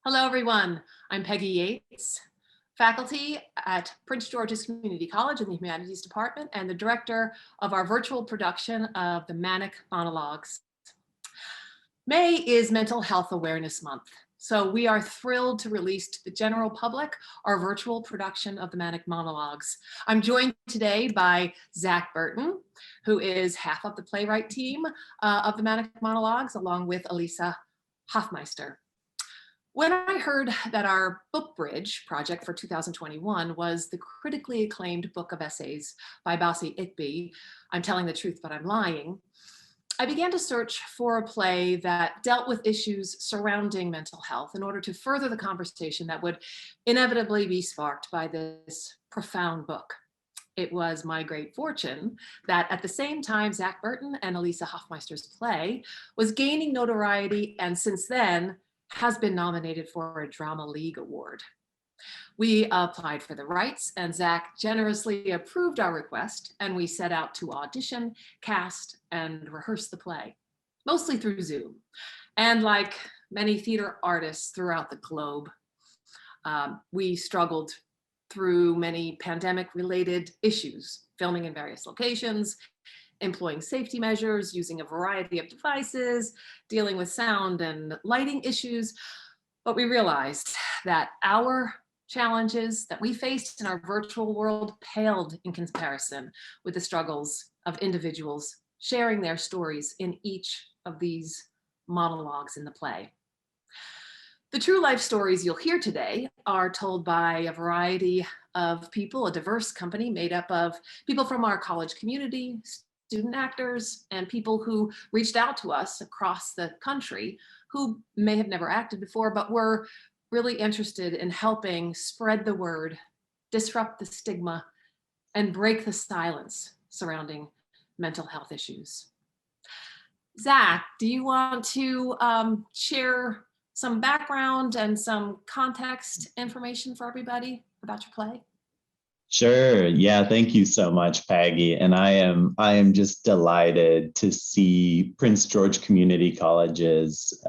Hello, everyone. I'm Peggy Yates, faculty at Prince George's Community College in the Humanities Department and the director of our virtual production of the Manic Monologues. May is Mental Health Awareness Month, so we are thrilled to release to the general public our virtual production of the Manic Monologues. I'm joined today by Zach Burton, who is half of the playwright team of the Manic Monologues, along with Elisa Hofmeister. When I heard that our book bridge project for 2021 was the critically acclaimed book of essays by Basi Itbi, I'm Telling the Truth, But I'm Lying, I began to search for a play that dealt with issues surrounding mental health in order to further the conversation that would inevitably be sparked by this profound book. It was my great fortune that at the same time Zach Burton and Elisa Hofmeister's play was gaining notoriety, and since then has been nominated for a Drama League Award. We applied for the rights and Zach generously approved our request, and we set out to audition, cast, and rehearse the play, mostly through Zoom. And like many theater artists throughout the globe, we struggled through many pandemic-related issues, filming in various locations, employing safety measures, using a variety of devices, dealing with sound and lighting issues. But we realized that our challenges that we faced in our virtual world paled in comparison with the struggles of individuals sharing their stories in each of these monologues in the play. The true life stories you'll hear today are told by a variety of people, a diverse company made up of people from our college community, student actors, and people who reached out to us across the country who may have never acted before, but were really interested in helping spread the word, disrupt the stigma, and break the silence surrounding mental health issues. Zach, do you want to share some background and some context information for everybody about your play? Sure. Yeah. Thank you so much, Peggy. And I am just delighted to see Prince George Community College's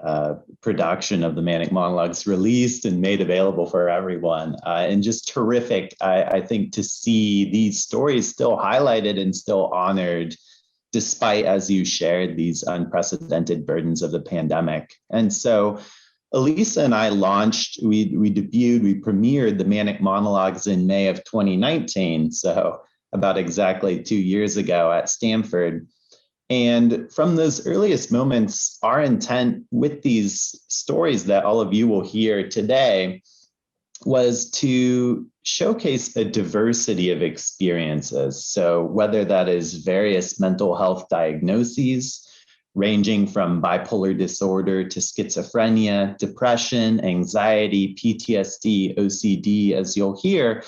production of the Manic Monologues released and made available for everyone. And just terrific, I think, to see these stories still highlighted and still honored, despite, as you shared, these unprecedented burdens of the pandemic. And so Elisa and I launched, we premiered the Manic Monologues in May of 2019, so about exactly 2 years ago at Stanford. And from those earliest moments, our intent with these stories that all of you will hear today was to showcase a diversity of experiences. So whether that is various mental health diagnoses, ranging from bipolar disorder to schizophrenia, depression, anxiety, PTSD, OCD, as you'll hear,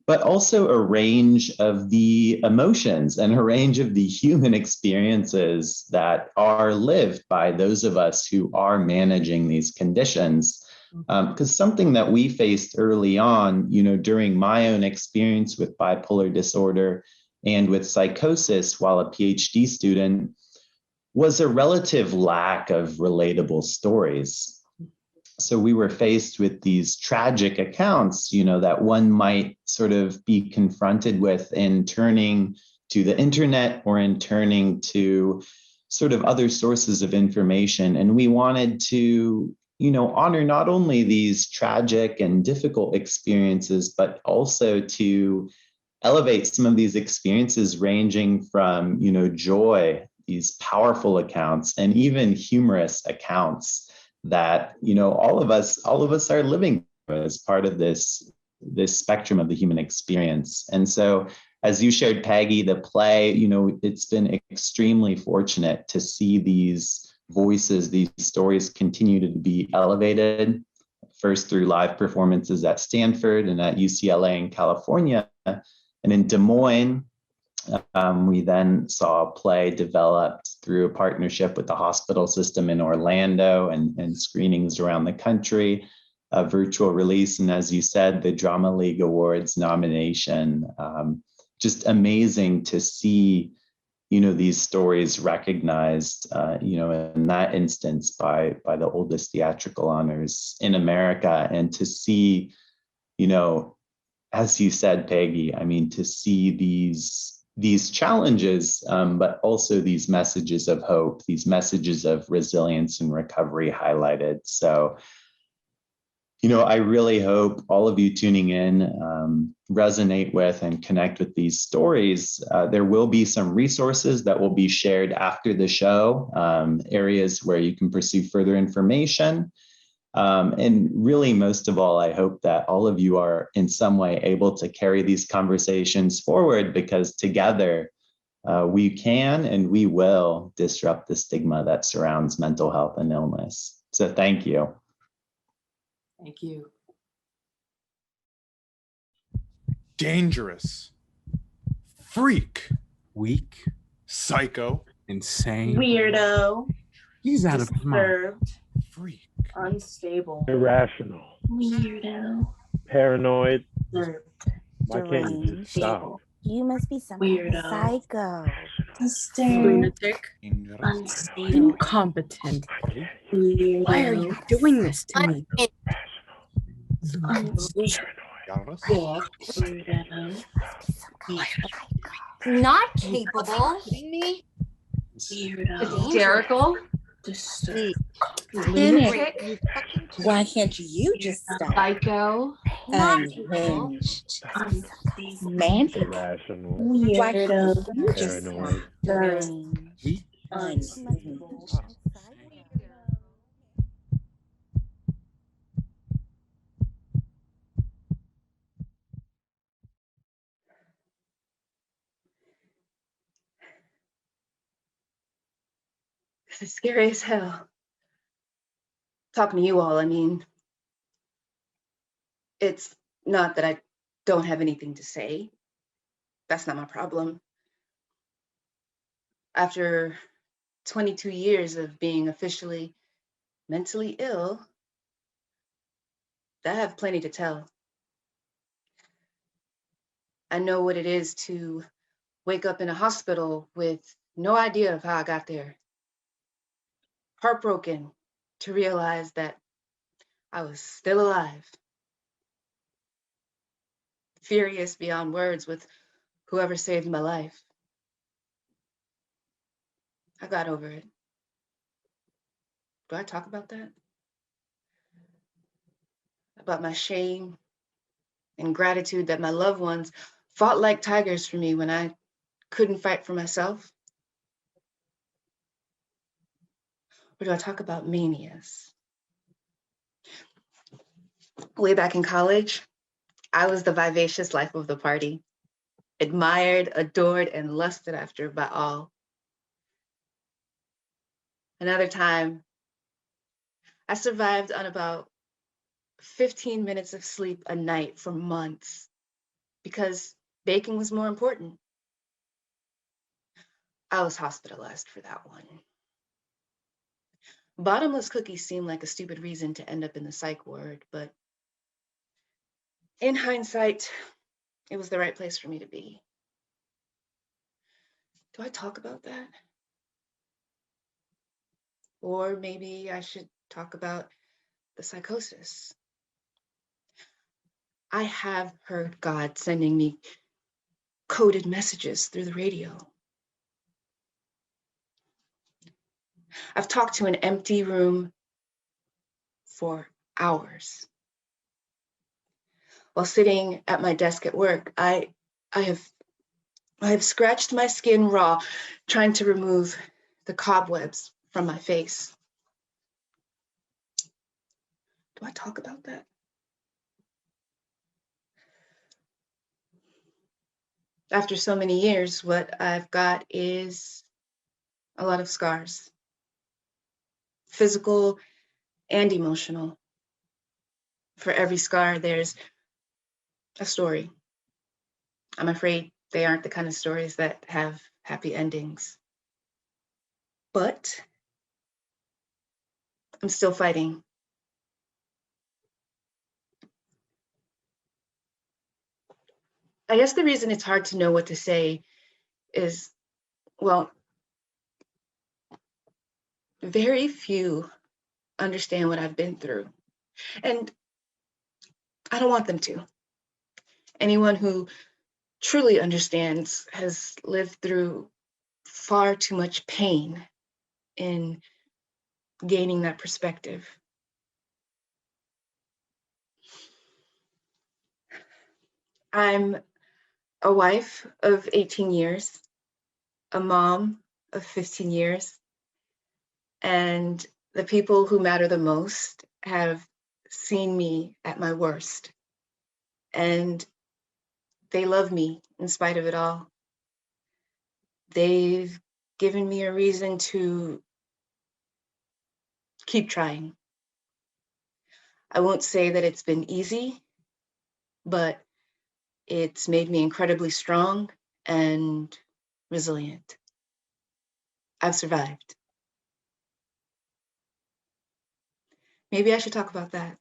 but also a range of the emotions and a range of the human experiences that are lived by those of us who are managing these conditions. Because something that we faced early on, during my own experience with bipolar disorder and with psychosis while a PhD student, was a relative lack of relatable stories. So we were faced with these tragic accounts, that one might sort of be confronted with in turning to the internet or in turning to sort of other sources of information. And we wanted to, honor not only these tragic and difficult experiences, but also to elevate some of these experiences ranging from, joy, these powerful accounts, and even humorous accounts that all of us are living as part of this spectrum of the human experience. And so, as you shared, Peggy, the play, it's been extremely fortunate to see these voices, these stories continue to be elevated, first through live performances at Stanford and at UCLA in California, and in Des Moines. We then saw a play developed through a partnership with the hospital system in Orlando and screenings around the country, a virtual release, and as you said, the Drama League Awards nomination. Just amazing to see, these stories recognized, in that instance by the oldest theatrical honors in America. And to see, as you said, Peggy, I mean, to see these challenges, but also these messages of hope, these messages of resilience and recovery highlighted. So, I really hope all of you tuning in resonate with and connect with these stories. There will be some resources that will be shared after the show, areas where you can pursue further information. And really, most of all, I hope that all of you are in some way able to carry these conversations forward, because together we can and we will disrupt the stigma that surrounds mental health and illness. So thank you. Thank you. Dangerous, freak, Weak, psycho, insane. Weirdo, He's out of his mind. disturbed, freak, unstable, Irrational, weirdo, paranoid. disturbed, Why can't you just deranged, stop? You must be some kind of Weirdo. psycho. disturbed, Lunatic, dangerous, unstable, incompetent. weirdo, Why are you doing this to me? unstable, dangerous, weirdo, Not capable. weirdo, Hysterical, disturbed, lunatic, Why can't you just stop? psycho, Not capable. Unhinged, unstable, manic, Irrational, why can't weirdo, you just paranoid. deranged, Weak, unstable. This is scary as hell. Talking to you all, I mean, it's not that I don't have anything to say. That's not my problem. After 22 years of being officially mentally ill, I have plenty to tell. I know what it is to wake up in a hospital with no idea of how I got there. Heartbroken to realize that I was still alive. Furious beyond words with whoever saved my life. I got over it. Do I talk about that? About my shame and gratitude that my loved ones fought like tigers for me when I couldn't fight for myself? Or do I talk about manias? Way back in college, I was the vivacious life of the party, admired, adored, and lusted after by all. Another time, I survived on about 15 minutes of sleep a night for months because baking was more important. I was hospitalized for that one. Bottomless cookies seemed like a stupid reason to end up in the psych ward, but in hindsight, it was the right place for me to be. Do I talk about that? Or maybe I should talk about the psychosis. I have heard God sending me coded messages through the radio. I've talked to an empty room for hours. While sitting at my desk at work, I have scratched my skin raw, trying to remove the cobwebs from my face. Do I talk about that? After so many years, what I've got is a lot of scars, physical and emotional. For every scar, there's a story. I'm afraid they aren't the kind of stories that have happy endings. But I'm still fighting. I guess the reason it's hard to know what to say is Well, very few understand what I've been through, and I don't want them to. Anyone who truly understands has lived through far too much pain in gaining that perspective. I'm a wife of 18 years, a mom of 15 years, and the people who matter the most have seen me at my worst, and they love me in spite of it all. They've given me a reason to keep trying. I won't say that it's been easy, but it's made me incredibly strong and resilient. I've survived. Maybe I should talk about that.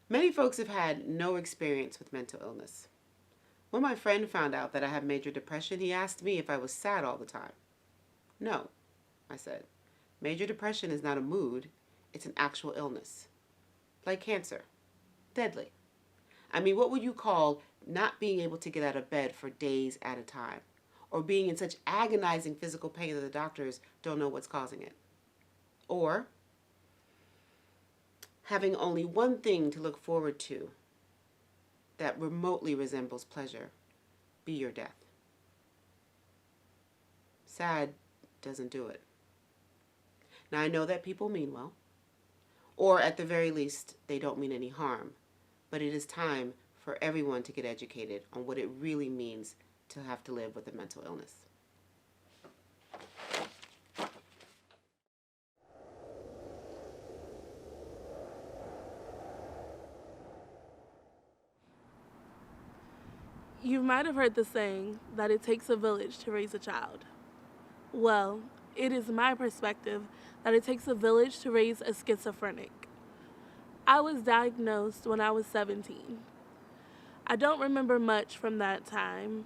Many folks have had no experience with mental illness. When my friend found out that I have major depression, he asked me if I was sad all the time. No, I said. Major depression is not a mood, it's an actual illness. Like cancer. Deadly. I mean, what would you call not being able to get out of bed for days at a time? Or being in such agonizing physical pain that the doctors don't know what's causing it? Or having only one thing to look forward to that remotely resembles pleasure, be your death. Sad doesn't do it. Now, I know that people mean well, or at the very least, they don't mean any harm, but it is time for everyone to get educated on what it really means to have to live with a mental illness. You might have heard the saying that it takes a village to raise a child. Well, it is my perspective that it takes a village to raise a schizophrenic. I was diagnosed when I was 17. I don't remember much from that time.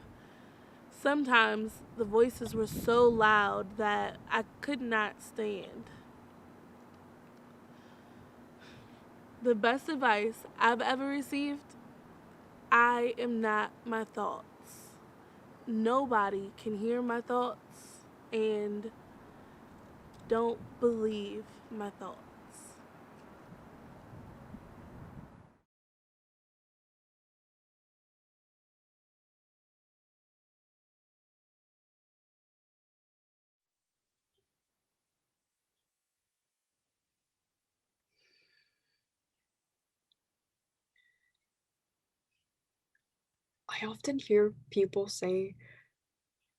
Sometimes the voices were so loud that I could not stand. The best advice I've ever received: I am not my thoughts. Nobody can hear my thoughts, and don't believe my thoughts. I often hear people say,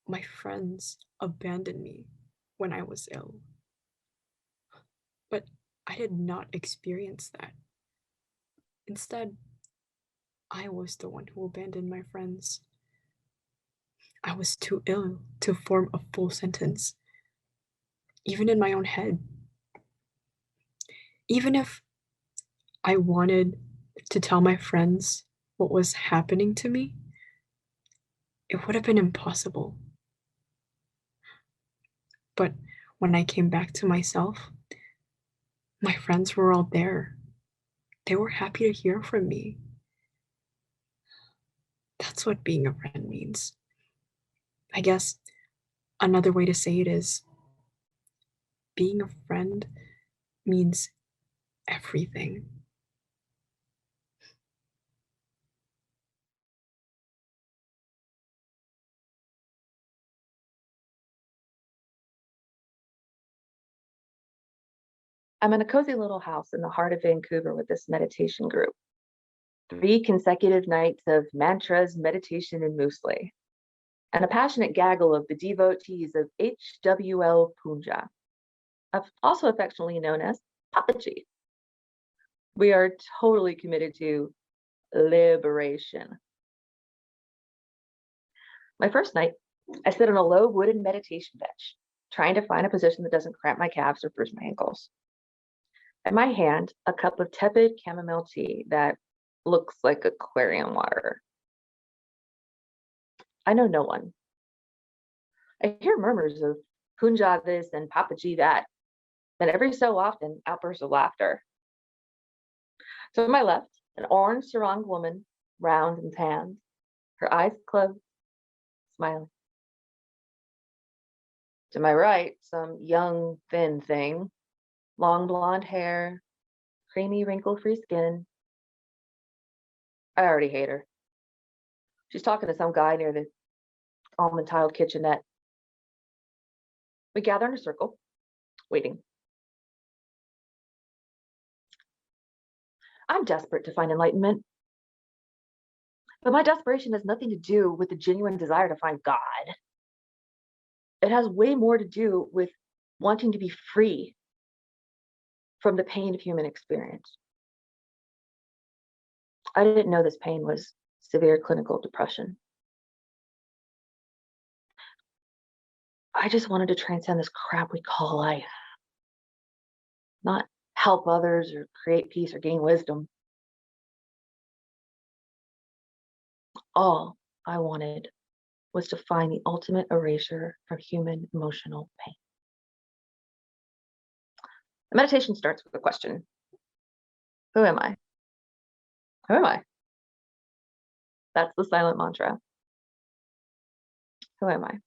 my friends abandoned me when I was ill. But I did not experience that. Instead, I was the one who abandoned my friends. I was too ill to form a full sentence, even in my own head. Even if I wanted to tell my friends what was happening to me, it would have been impossible. But when I came back to myself, my friends were all there. They were happy to hear from me. That's what being a friend means. I guess another way to say it is, being a friend means everything. I'm in a cozy little house in the heart of Vancouver with this meditation group. 3 consecutive nights of mantras, meditation, and muesli, and a passionate gaggle of the devotees of HWL Punja, also affectionately known as Papaji. We are totally committed to liberation. My first night, I sit on a low wooden meditation bench, trying to find a position that doesn't cramp my calves or bruise my ankles. In my hand, a cup of tepid chamomile tea that looks like aquarium water. I know no one. I hear murmurs of Punja this and Papaji that, and every so often outbursts of laughter. To my left, an orange sarong woman, round and tanned, her eyes closed, smiling. To my right, some young, thin thing, long blonde hair, creamy, wrinkle-free skin. I already hate her. She's talking to some guy near the almond-tiled kitchenette. We gather in a circle, waiting. I'm desperate to find enlightenment. But my desperation has nothing to do with the genuine desire to find God. It has way more to do with wanting to be free from the pain of human experience. I didn't know this pain was severe clinical depression. I just wanted to transcend this crap we call life. Not help others or create peace or gain wisdom. All I wanted was to find the ultimate erasure from human emotional pain. The meditation starts with a question. Who am I? Who am I? That's the silent mantra. Who am I?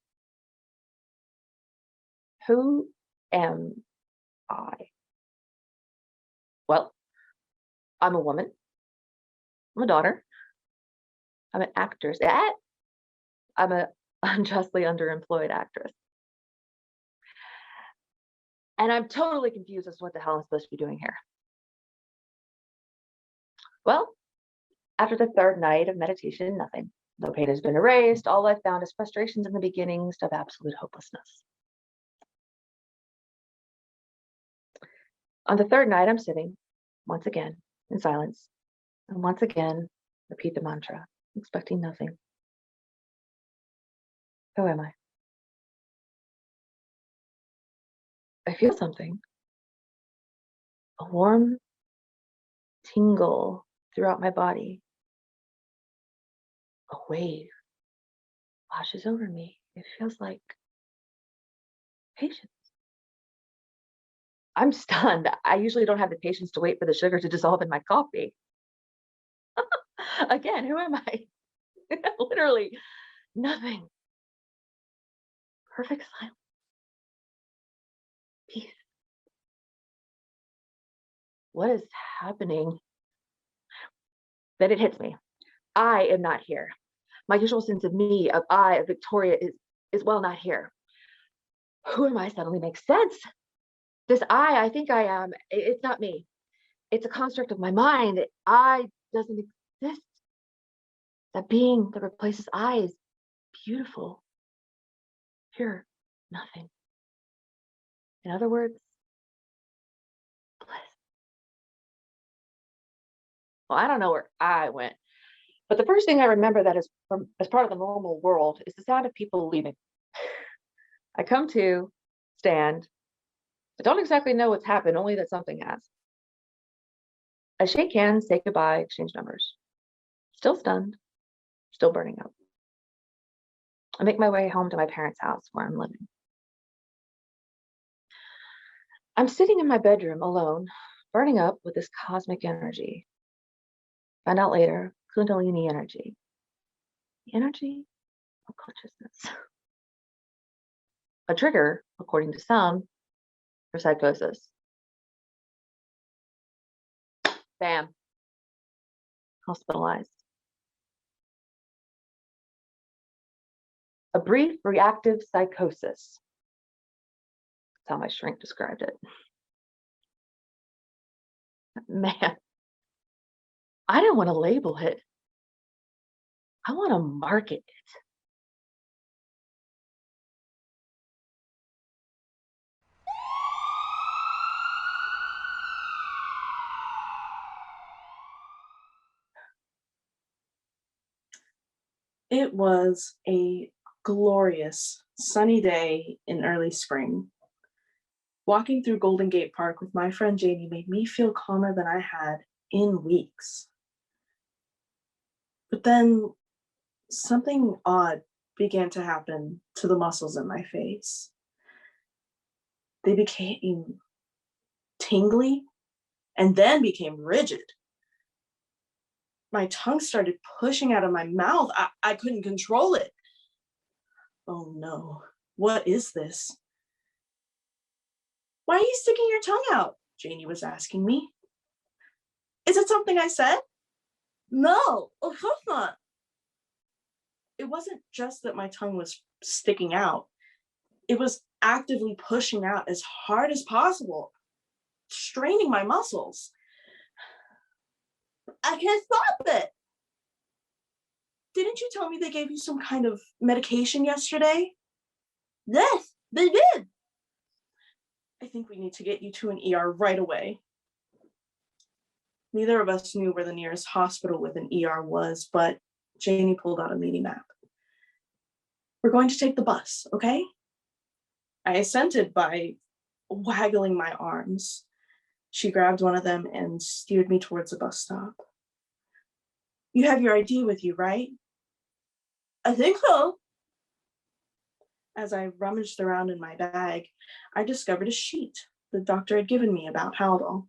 Who am I? Well, I'm a woman. I'm a daughter. I'm an actress. I'm an unjustly underemployed actress. And I'm totally confused as to what the hell I'm supposed to be doing here. Well, after the third night of meditation, nothing. No pain has been erased. All I've found is frustrations in the beginnings of absolute hopelessness. On the third night, I'm sitting once again in silence, and once again repeat the mantra, expecting nothing. Who am I? I feel something. A warm tingle throughout my body. A wave washes over me. It feels like patience. I'm stunned. I usually don't have the patience to wait for the sugar to dissolve in my coffee. Again, who am I? Literally nothing. Perfect silence. Peace. What is happening? Then it hits me. I am not here. My usual sense of me, of I, of Victoria is well not here. Who am I suddenly makes sense. This I think I am, it's not me. It's a construct of my mind. I doesn't exist. That being that replaces I is beautiful, pure, nothing. In other words, bliss. Well, I don't know where I went, but the first thing I remember that is as part of the normal world is the sound of people leaving. I come to, stand. I don't exactly know what's happened, only that something has. I shake hands, say goodbye, exchange numbers. Still stunned, still burning up. I make my way home to my parents' house where I'm living. I'm sitting in my bedroom alone, burning up with this cosmic energy. Find out later, Kundalini energy. The energy of consciousness. A trigger, according to some, for psychosis. Bam. Hospitalized. A brief reactive psychosis. That's how my shrink described it. Man, I didn't want to label it. I want to market it. It was a glorious sunny day in early spring. Walking through Golden Gate Park with my friend Janie made me feel calmer than I had in weeks. But then something odd began to happen to the muscles in my face. They became tingly and then became rigid. My tongue started pushing out of my mouth. I couldn't control it. Oh no, what is this? Why are you sticking your tongue out? Janie was asking me. Is it something I said? No, of course not. It wasn't just that my tongue was sticking out. It was actively pushing out as hard as possible, straining my muscles. I can't stop it. Didn't you tell me they gave you some kind of medication yesterday? Yes, they did. I think we need to get you to an ER right away. Neither of us knew where the nearest hospital with an ER was, but Janie pulled out a mini map. We're going to take the bus, okay? I assented by waggling my arms. She grabbed one of them and steered me towards the bus stop. You have your ID with you, right? I think so. As I rummaged around in my bag, I discovered a sheet the doctor had given me about Haldol.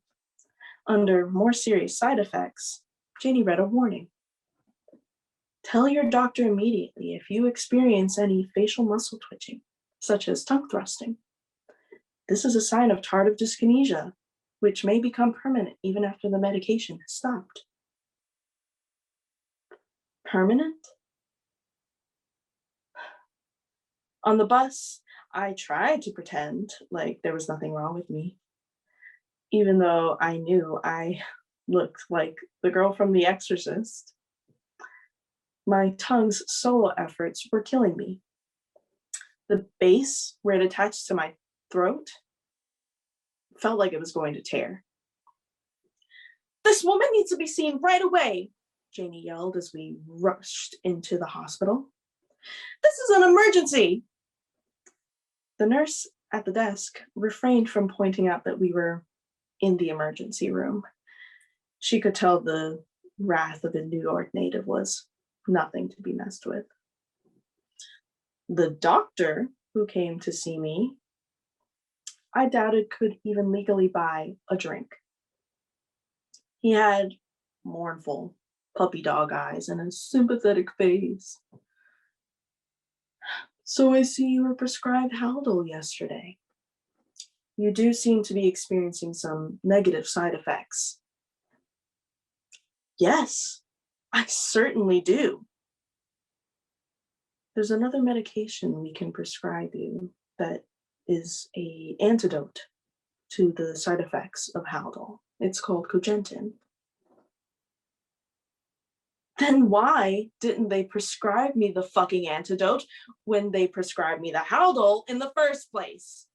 Under more serious side effects, Janie read a warning. Tell your doctor immediately if you experience any facial muscle twitching, such as tongue thrusting. This is a sign of tardive dyskinesia, which may become permanent even after the medication has stopped. Permanent? On the bus, I tried to pretend like there was nothing wrong with me, even though I knew I looked like the girl from The Exorcist. My tongue's solo efforts were killing me. The base, where it attached to my throat, felt like it was going to tear. This woman needs to be seen right away, Janie yelled as we rushed into the hospital. This is an emergency. The nurse at the desk refrained from pointing out that we were in the emergency room. She could tell the wrath of a New York native was nothing to be messed with. The doctor who came to see me, I doubted could even legally buy a drink. He had mournful puppy dog eyes and a sympathetic face. So I see you were prescribed Haldol yesterday. You do seem to be experiencing some negative side effects. Yes, I certainly do. There's another medication we can prescribe you that is an antidote to the side effects of Haldol. It's called Cogentin. Then why didn't they prescribe me the fucking antidote when they prescribed me the Haldol in the first place?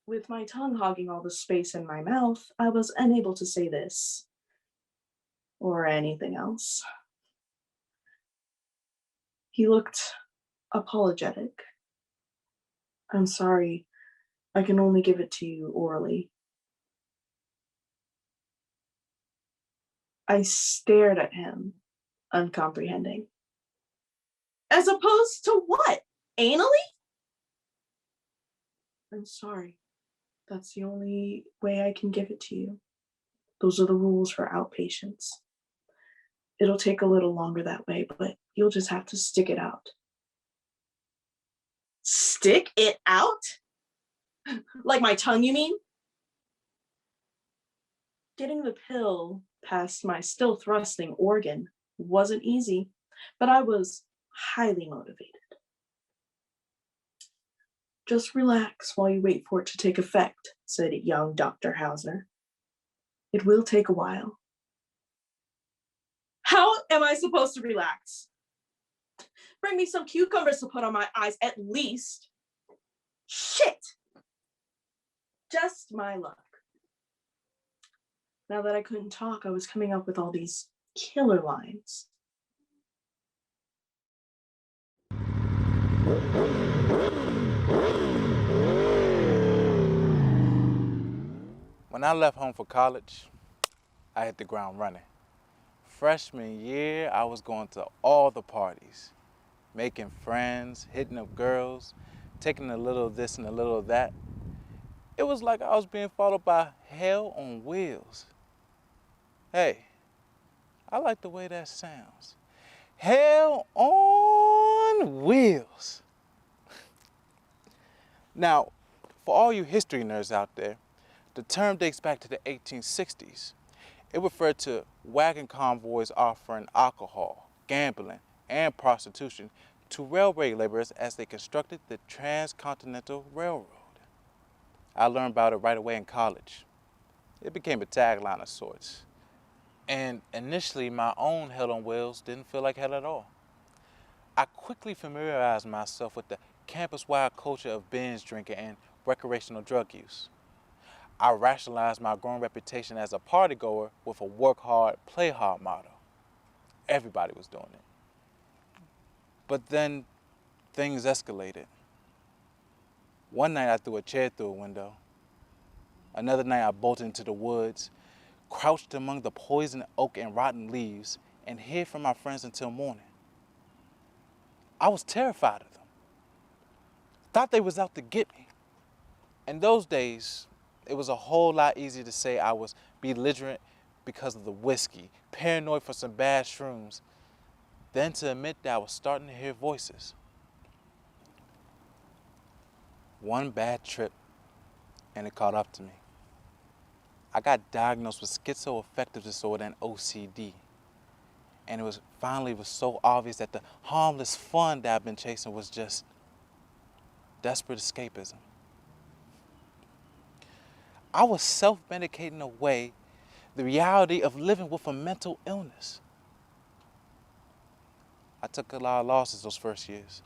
With my tongue hogging all the space in my mouth, I was unable to say this or anything else. He looked apologetic. I'm sorry, I can only give it to you orally. I stared at him, uncomprehending. As opposed to what? Anally? I'm sorry. That's the only way I can give it to you. Those are the rules for outpatients. It'll take a little longer that way, but you'll just have to stick it out. Stick it out? Like my tongue, you mean? Getting the pill past my still thrusting organ wasn't easy, but I was highly motivated. Just relax while you wait for it to take effect, said young Dr. Hauser. It will take a while. How am I supposed to relax? Bring me some cucumbers to put on my eyes at least. Shit! Just my luck. Now that I couldn't talk, I was coming up with all these killer lines. When I left home for college, I hit the ground running. Freshman year, I was going to all the parties, making friends, hitting up girls, taking a little of this and a little of that. It was like I was being followed by hell on wheels. Hey, I like the way that sounds. Hell on wheels. Now, for all you history nerds out there, the term dates back to the 1860s. It referred to wagon convoys offering alcohol, gambling, and prostitution to railway laborers as they constructed the Transcontinental Railroad. I learned about it right away in college. It became a tagline of sorts. And initially, my own hell on wheels didn't feel like hell at all. I quickly familiarized myself with the campus-wide culture of binge drinking and recreational drug use. I rationalized my growing reputation as a partygoer with a work hard, play hard motto. Everybody was doing it. But then things escalated. One night I threw a chair through a window. Another night I bolted into the woods, crouched among the poison oak and rotten leaves, and hid from my friends until morning. I was terrified of them. Thought they was out to get me. In those days, it was a whole lot easier to say I was belligerent because of the whiskey, paranoid for some bad shrooms, than to admit that I was starting to hear voices. One bad trip, and it caught up to me. I got diagnosed with schizoaffective disorder and OCD. And it was so obvious that the harmless fun that I've been chasing was just desperate escapism. I was self-medicating away the reality of living with a mental illness. I took a lot of losses those first years.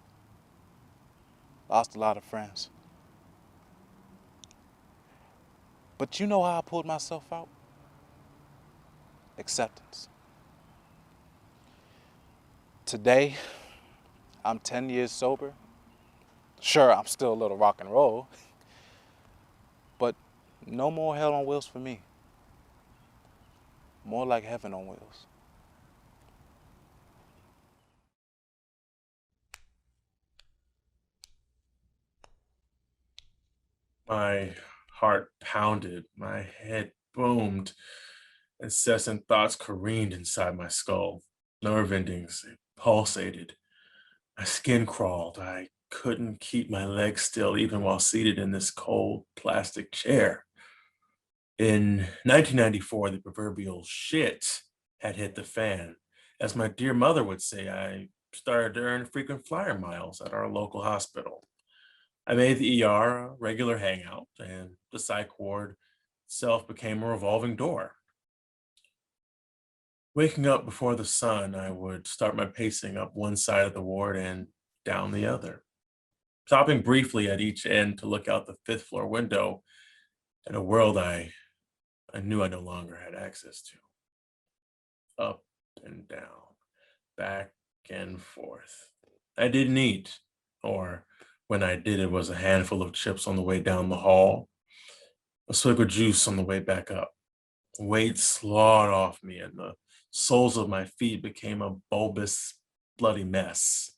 Lost a lot of friends. But you know how I pulled myself out? Acceptance. Today, I'm 10 years sober. Sure, I'm still a little rock and roll, but no more hell on wheels for me. More like heaven on wheels. My heart pounded, my head boomed, incessant thoughts careened inside my skull. Nerve endings pulsated. My skin crawled. I couldn't keep my legs still even while seated in this cold plastic chair. In 1994, the proverbial shit had hit the fan. As my dear mother would say, I started to earn frequent flyer miles at our local hospital. I made the ER a regular hangout, and the psych ward itself became a revolving door. Waking up before the sun, I would start my pacing up one side of the ward and down the other, stopping briefly at each end to look out the fifth floor window at a world I knew I no longer had access to. Up and down, back and forth. I didn't eat, or when I did, it was a handful of chips on the way down the hall, a swig of juice on the way back up. Weight slawed off me, and the soles of my feet became a bulbous, bloody mess.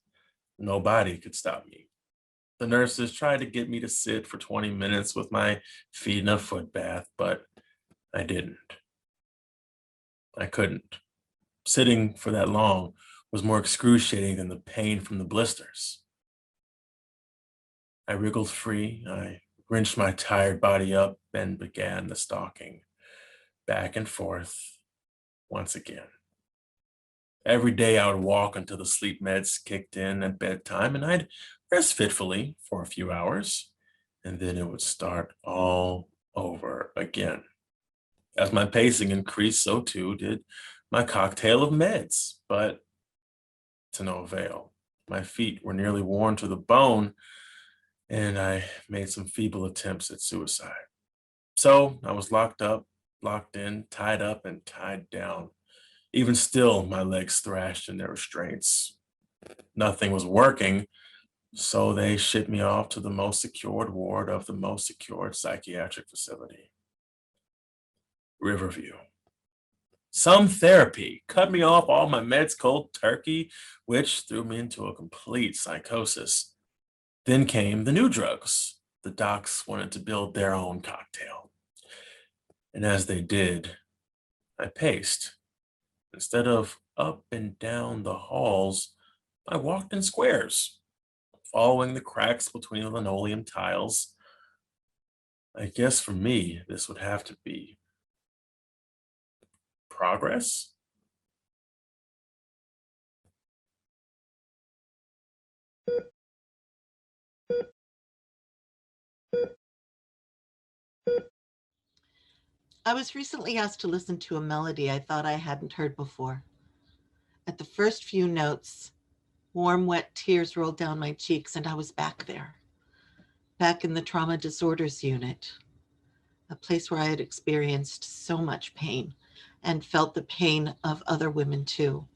Nobody could stop me. The nurses tried to get me to sit for 20 minutes with my feet in a foot bath, but I didn't. I couldn't. Sitting for that long was more excruciating than the pain from the blisters. I wriggled free. I wrenched my tired body up and began the stalking, back and forth, once again. Every day I would walk until the sleep meds kicked in at bedtime, and I'd rest fitfully for a few hours, and then it would start all over again. As my pacing increased, so too did my cocktail of meds, but to no avail. My feet were nearly worn to the bone, and I made some feeble attempts at suicide. So I was locked up, locked in, tied up, and tied down. Even still, my legs thrashed in their restraints. Nothing was working, So they shipped me off to the most secured ward of the most secured psychiatric facility, Riverview. Some therapy cut me off all my meds cold turkey, which threw me into a complete psychosis. Then came the new drugs. The docs wanted to build their own cocktail. And as they did, I paced. Instead of up and down the halls, I walked in squares, following the cracks between the linoleum tiles. I guess for me, this would have to be progress. I was recently asked to listen to a melody I thought I hadn't heard before. At the first few notes, warm, wet tears rolled down my cheeks, and I was back there, back in the trauma disorders unit, a place where I had experienced so much pain and felt the pain of other women too.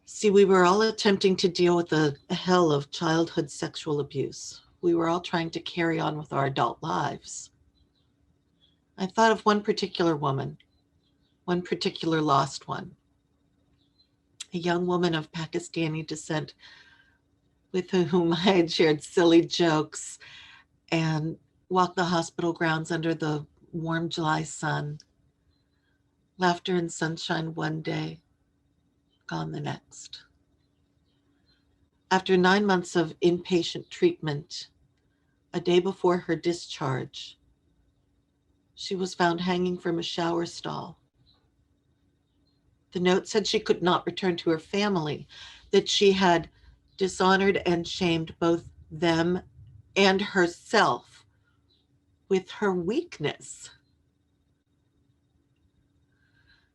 See, we were all attempting to deal with the hell of childhood sexual abuse. We were all trying to carry on with our adult lives. I thought of one particular woman, one particular lost one, a young woman of Pakistani descent with whom I had shared silly jokes and walked the hospital grounds under the warm July sun. Laughter and sunshine one day, gone the next. After 9 months of inpatient treatment, a day before her discharge, she was found hanging from a shower stall. The note said she could not return to her family, that she had dishonored and shamed both them and herself with her weakness.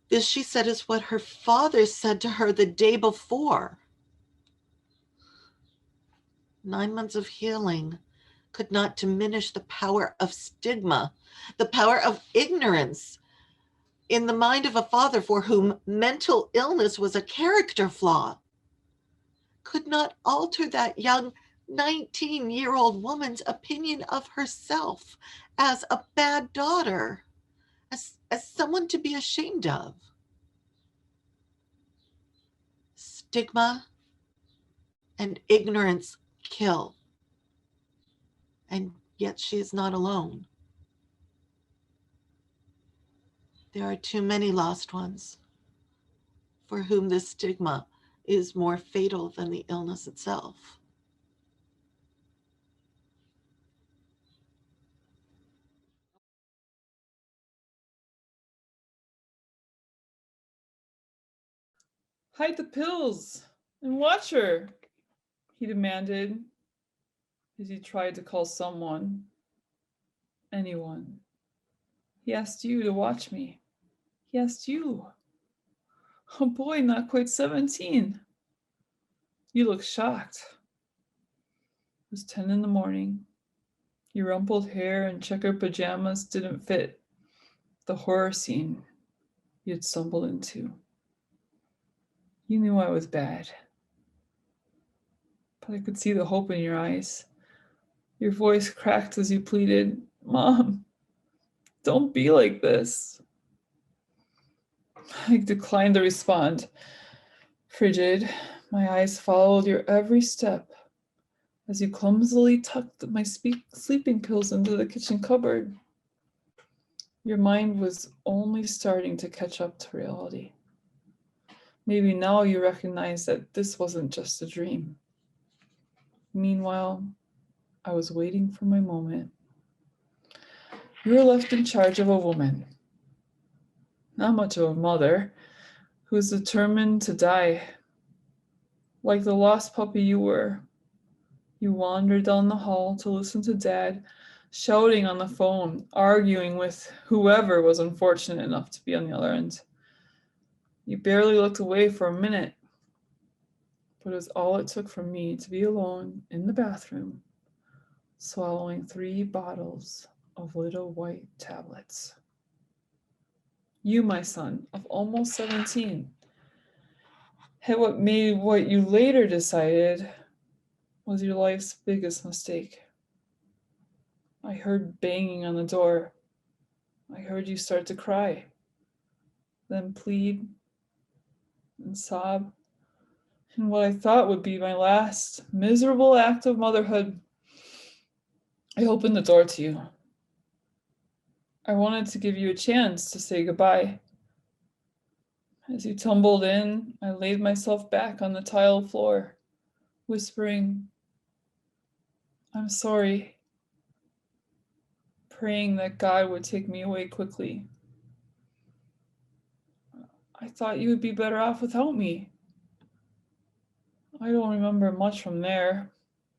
This, she said, is what her father said to her the day before. 9 months of healing could not diminish the power of stigma, the power of ignorance in the mind of a father for whom mental illness was a character flaw, could not alter that young 19-year-old woman's opinion of herself as a bad daughter, as someone to be ashamed of. Stigma and ignorance kill. And yet she is not alone. There are too many lost ones for whom this stigma is more fatal than the illness itself. Hide the pills and watch her, he demanded as he tried to call someone, anyone. He asked you to watch me. He asked you. A boy not quite 17. You look shocked. It was 10 in the morning. Your rumpled hair and checkered pajamas didn't fit the horror scene you'd stumbled into. You knew I was bad, but I could see the hope in your eyes. Your voice cracked as you pleaded, "Mom, don't be like this." I declined to respond. Frigid, my eyes followed your every step as you clumsily tucked my sleeping pills into the kitchen cupboard. Your mind was only starting to catch up to reality. Maybe now you recognize that this wasn't just a dream. Meanwhile, I was waiting for my moment. You were left in charge of a woman, not much of a mother, who was determined to die. Like the lost puppy you were, you wandered down the hall to listen to Dad shouting on the phone, arguing with whoever was unfortunate enough to be on the other end. You barely looked away for a minute, but it was all it took for me to be alone in the bathroom, swallowing 3 bottles of little white tablets. You, my son, of almost 17, had what made what you later decided was your life's biggest mistake. I heard banging on the door. I heard you start to cry, then plead and sob. And what I thought would be my last miserable act of motherhood, I opened the door to you. I wanted to give you a chance to say goodbye. As you tumbled in, I laid myself back on the tile floor, whispering, "I'm sorry," praying that God would take me away quickly. I thought you would be better off without me. I don't remember much from there.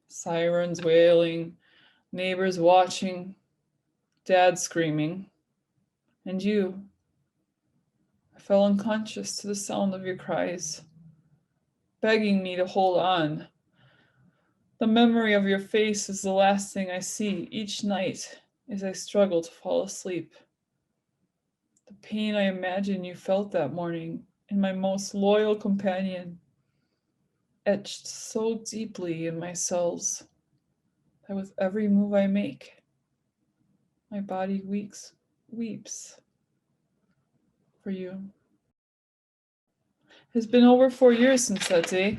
Sirens wailing, neighbors watching, Dad screaming, and you. I fell unconscious to the sound of your cries, begging me to hold on. The memory of your face is the last thing I see each night as I struggle to fall asleep. The pain I imagine you felt that morning in my most loyal companion, etched so deeply in my cells that with every move I make, my body weeps for you. It's been over 4 years since that day.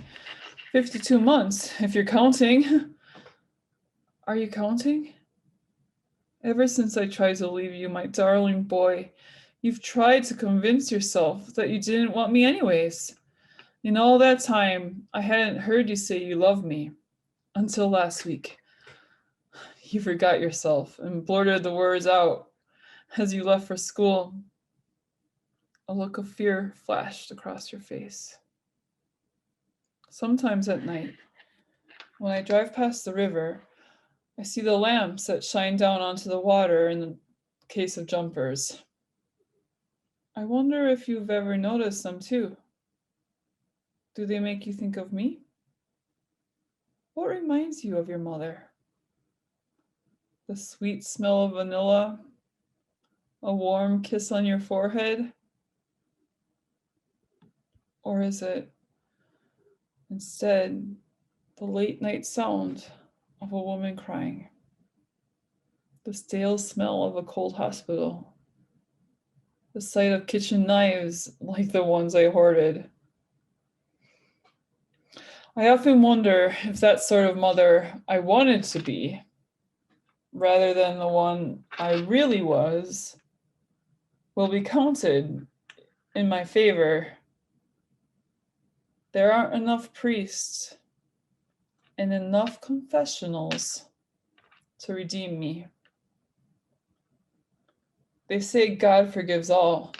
52 months, if you're counting. Are you counting? Ever since I tried to leave you, my darling boy, you've tried to convince yourself that you didn't want me anyways. In all that time, I hadn't heard you say you love me until last week. You forgot yourself and blurted the words out as you left for school. A look of fear flashed across your face. Sometimes at night, when I drive past the river, I see the lamps that shine down onto the water in the case of jumpers. I wonder if you've ever noticed them too. Do they make you think of me? What reminds you of your mother? The sweet smell of vanilla? A warm kiss on your forehead? Or is it instead the late night sound of a woman crying? The stale smell of a cold hospital? The sight of kitchen knives like the ones I hoarded? I often wonder if that sort of mother I wanted to be, rather than the one I really was, will be counted in my favor. There aren't enough priests and enough confessionals to redeem me. They say God forgives all.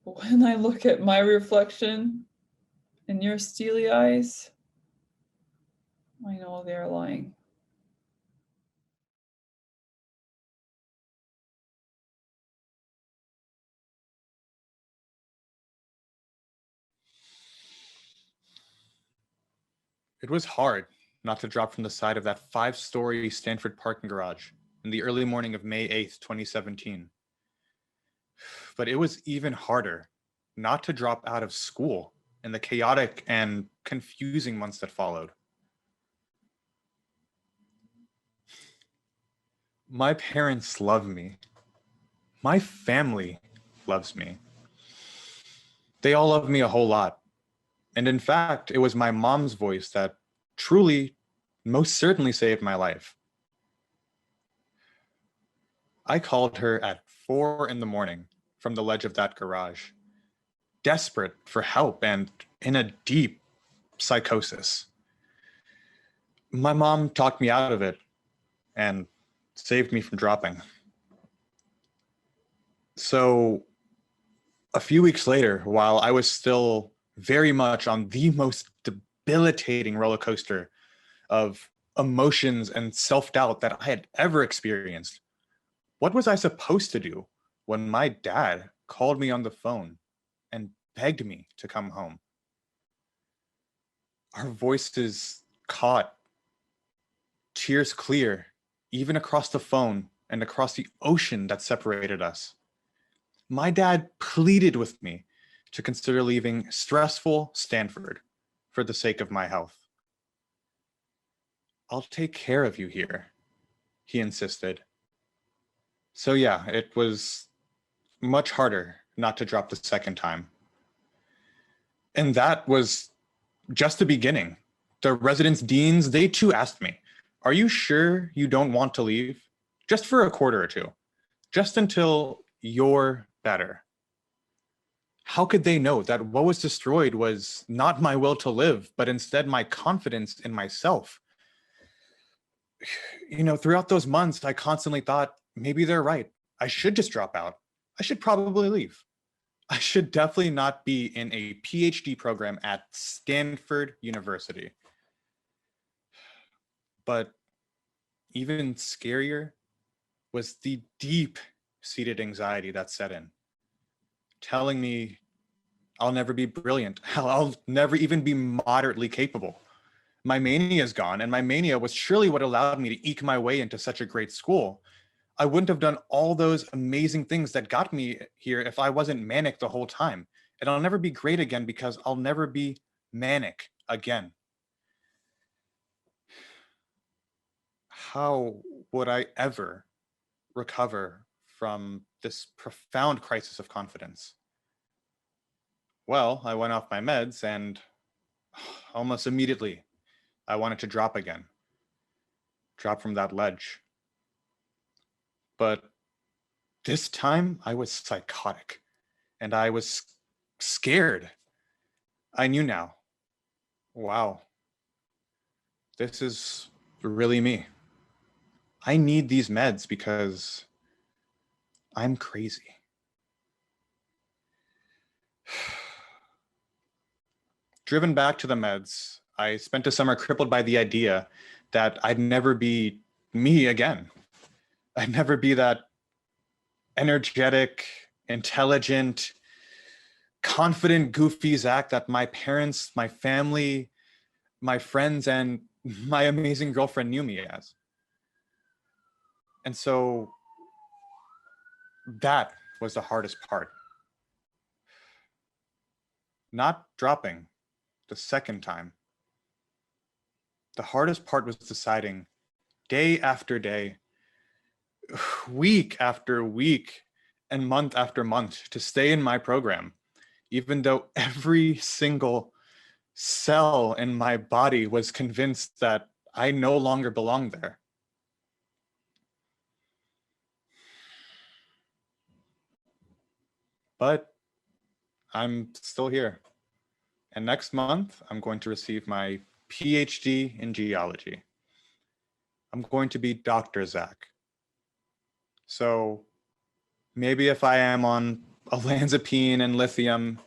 But when I look at my reflection in your steely eyes, I know they're lying. It was hard not to drop from the side of that 5-story Stanford parking garage in the early morning of May 8th, 2017. But it was even harder not to drop out of school in the chaotic and confusing months that followed. My parents love me. My family loves me. They all love me a whole lot. And in fact, it was my mom's voice that truly, most certainly saved my life. I called her at 4 a.m. from the ledge of that garage, desperate for help and in a deep psychosis. My mom talked me out of it and saved me from dropping. So a few weeks later, while I was still very much on the most debilitating roller coaster of emotions and self-doubt that I had ever experienced, what was I supposed to do when my dad called me on the phone and begged me to come home? Our voices caught, tears clear, even across the phone and across the ocean that separated us. My dad pleaded with me to consider leaving stressful Stanford for the sake of my health. I'll take care of you here, he insisted. So yeah, it was much harder not to drop the second time. And that was just the beginning. The residence deans, they too asked me, are you sure you don't want to leave? Just for a quarter or two, just until you're better. How could they know that what was destroyed was not my will to live, but instead my confidence in myself? You know, throughout those months, I constantly thought, maybe they're right. I should just drop out. I should probably leave. I should definitely not be in a PhD program at Stanford University. But even scarier was the deep-seated anxiety that set in, telling me I'll never be brilliant. I'll never even be moderately capable. My mania is gone, and my mania was surely what allowed me to eke my way into such a great school. I wouldn't have done all those amazing things that got me here if I wasn't manic the whole time. And I'll never be great again because I'll never be manic again. How would I ever recover from this profound crisis of confidence? Well, I went off my meds and almost immediately I wanted to drop again, drop from that ledge. But this time I was psychotic and I was scared. I knew now, wow, this is really me. I need these meds because I'm crazy. Driven back to the meds, I spent a summer crippled by the idea that I'd never be me again. I'd never be that energetic, intelligent, confident, goofy Zach that my parents, my family, my friends, and my amazing girlfriend knew me as. And so that was the hardest part. Not dropping the second time. The hardest part was deciding day after day, week after week, and month after month to stay in my program, even though every single cell in my body was convinced that I no longer belonged there. But I'm still here. And next month, I'm going to receive my PhD in geology. I'm going to be Dr. Zach. So maybe if I am on olanzapine and lithium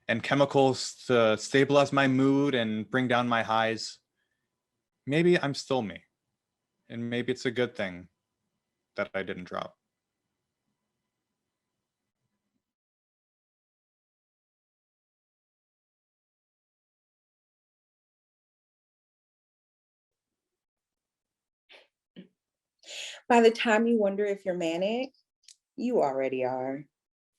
and chemicals to stabilize my mood and bring down my highs, maybe I'm still me. And maybe it's a good thing that I didn't drop. By the time you wonder if you're manic, you already are.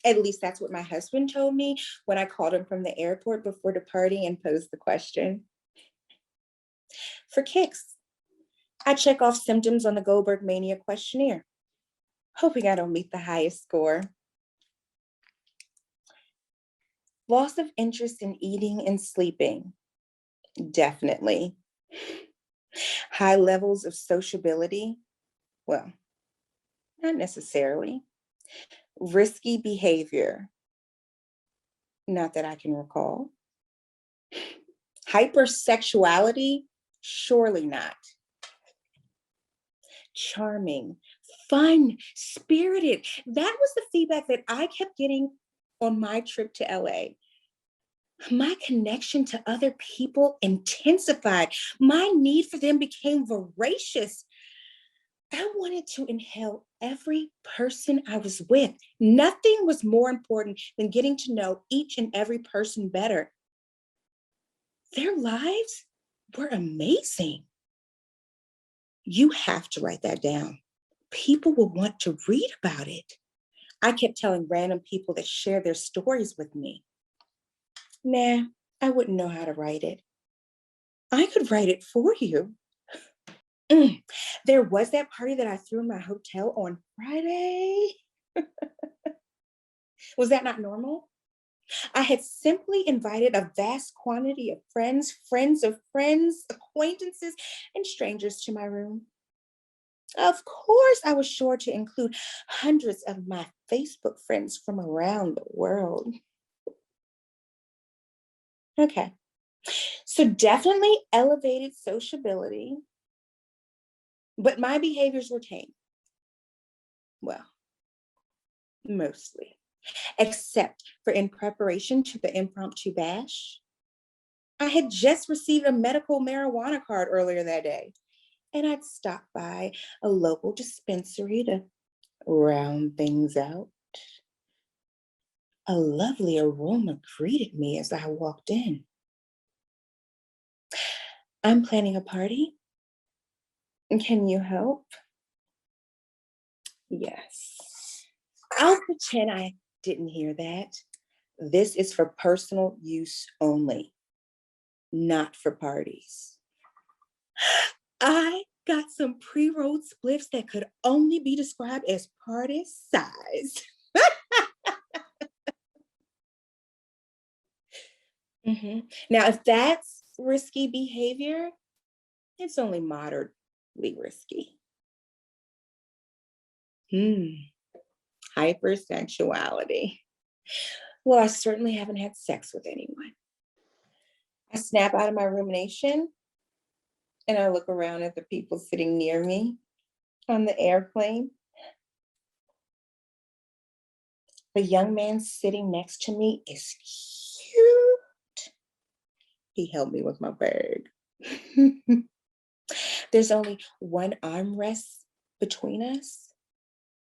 At least that's what my husband told me when I called him from the airport before departing and posed the question. For kicks, I check off symptoms on the Goldberg Mania questionnaire, hoping I don't meet the highest score. Loss of interest in eating and sleeping, definitely. High levels of sociability, well, not necessarily. Risky behavior, not that I can recall. Hypersexuality, surely not. Charming, fun, spirited. That was the feedback that I kept getting on my trip to LA. My connection to other people intensified. My need for them became voracious. I wanted to inhale every person I was with. Nothing was more important than getting to know each and every person better. Their lives were amazing. You have to write that down. People will want to read about it. I kept telling random people that share their stories with me. Nah, I wouldn't know how to write it. I could write it for you. There was that party that I threw in my hotel on Friday. Was that not normal? I had simply invited a vast quantity of friends, friends of friends, acquaintances, and strangers to my room. Of course, I was sure to include hundreds of my Facebook friends from around the world. Okay, so definitely elevated sociability, but my behaviors were tame. Well, mostly, except for in preparation to the impromptu bash. I had just received a medical marijuana card earlier that day, and I'd stopped by a local dispensary to round things out. A lovely aroma greeted me as I walked in. I'm planning a party. Can you help? Yes. I'll pretend I didn't hear that. This is for personal use only, not for parties. I got some pre-rolled spliffs that could only be described as party size. Now, if that's risky behavior, it's only moderately risky. Hypersexuality. Well, I certainly haven't had sex with anyone. I snap out of my rumination and I look around at the people sitting near me on the airplane. The young man sitting next to me is cute. He helped me with my bag. There's only one armrest between us.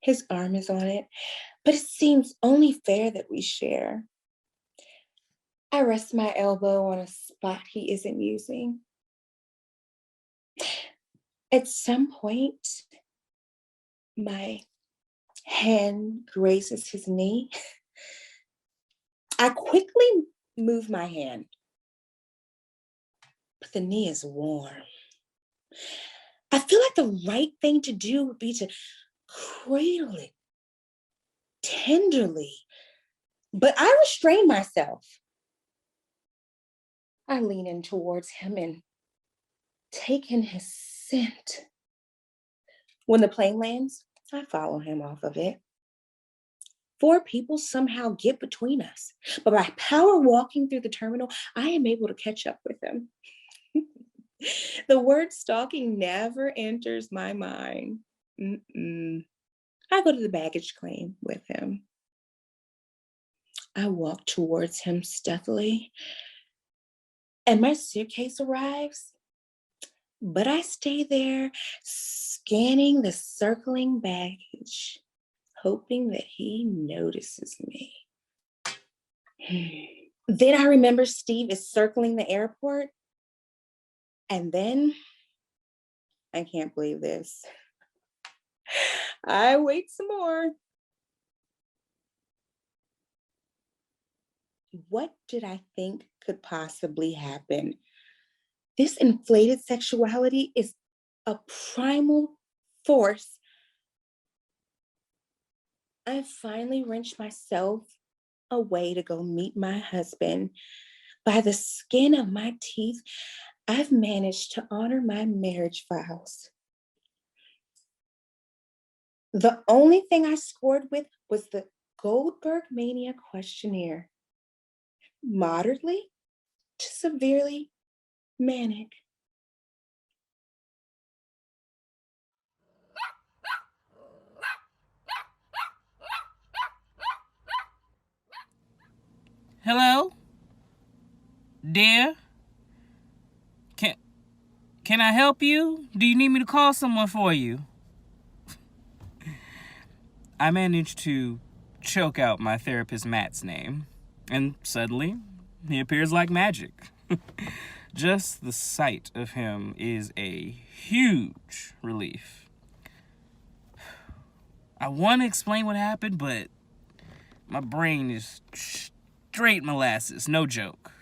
His arm is on it, but it seems only fair that we share. I rest my elbow on a spot he isn't using. At some point, my hand grazes his knee. I quickly move my hand, but the knee is warm. I feel like the right thing to do would be to cradle it tenderly, but I restrain myself. I lean in towards him and take in his scent. When the plane lands, I follow him off of it. 4 people somehow get between us, but by power walking through the terminal, I am able to catch up with him. The word stalking never enters my mind. I go to the baggage claim with him. I walk towards him stealthily, and my suitcase arrives, but I stay there scanning the circling baggage, hoping that he notices me. Then I remember Steve is circling the airport, and then I can't believe this. I wait some more. What did I think could possibly happen? This inflated sexuality is a primal force. I finally wrenched myself away to go meet my husband. By the skin of my teeth, I've managed to honor my marriage vows. The only thing I scored with was the Goldberg Mania questionnaire. Moderately to severely manic. Hello? Dear? Can I help you? Do you need me to call someone for you? I managed to choke out my therapist Matt's name, and suddenly he appears like magic. Just the sight of him is a huge relief. I want to explain what happened, but my brain is straight molasses, no joke.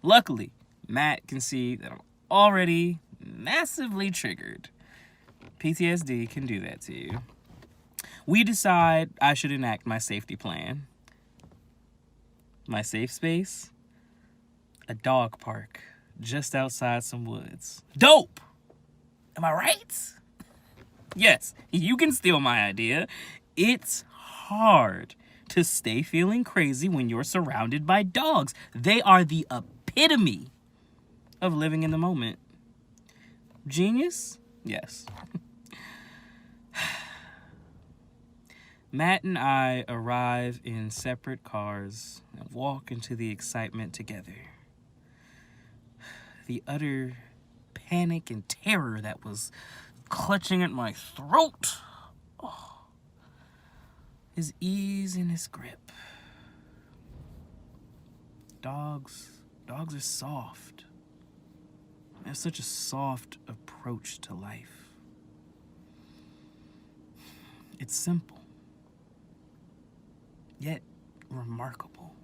Luckily, Matt can see that I'm already massively triggered. PTSD can do that to you. We decide I should enact my safety plan. My safe space? A dog park just outside some woods. Dope! Am I right? Yes, you can steal my idea. It's hard to stay feeling crazy when you're surrounded by dogs. They are the epitome of living in the moment. Genius? Yes. Matt and I arrive in separate cars and walk into the excitement together. The utter panic and terror that was clutching at my throat. Oh. His ease in his grip. Dogs are soft. They have such a soft approach to life. It's simple, yet remarkable.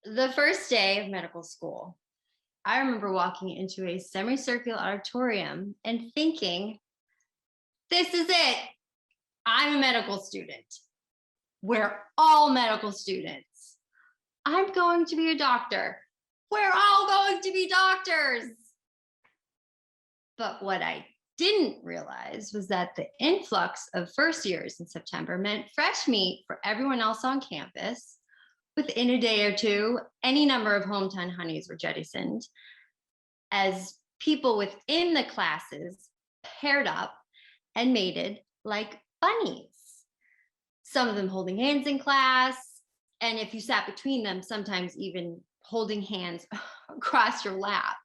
The first day of medical school, I remember walking into a semicircular auditorium and thinking, this is it. I'm a medical student. We're all medical students. I'm going to be a doctor. We're all going to be doctors. But what I didn't realize was that the influx of first years in September meant fresh meat for everyone else on campus. Within a day or two, any number of hometown honeys were jettisoned as people within the classes paired up and mated like bunnies. Some of them holding hands in class, and if you sat between them, sometimes even holding hands across your lap.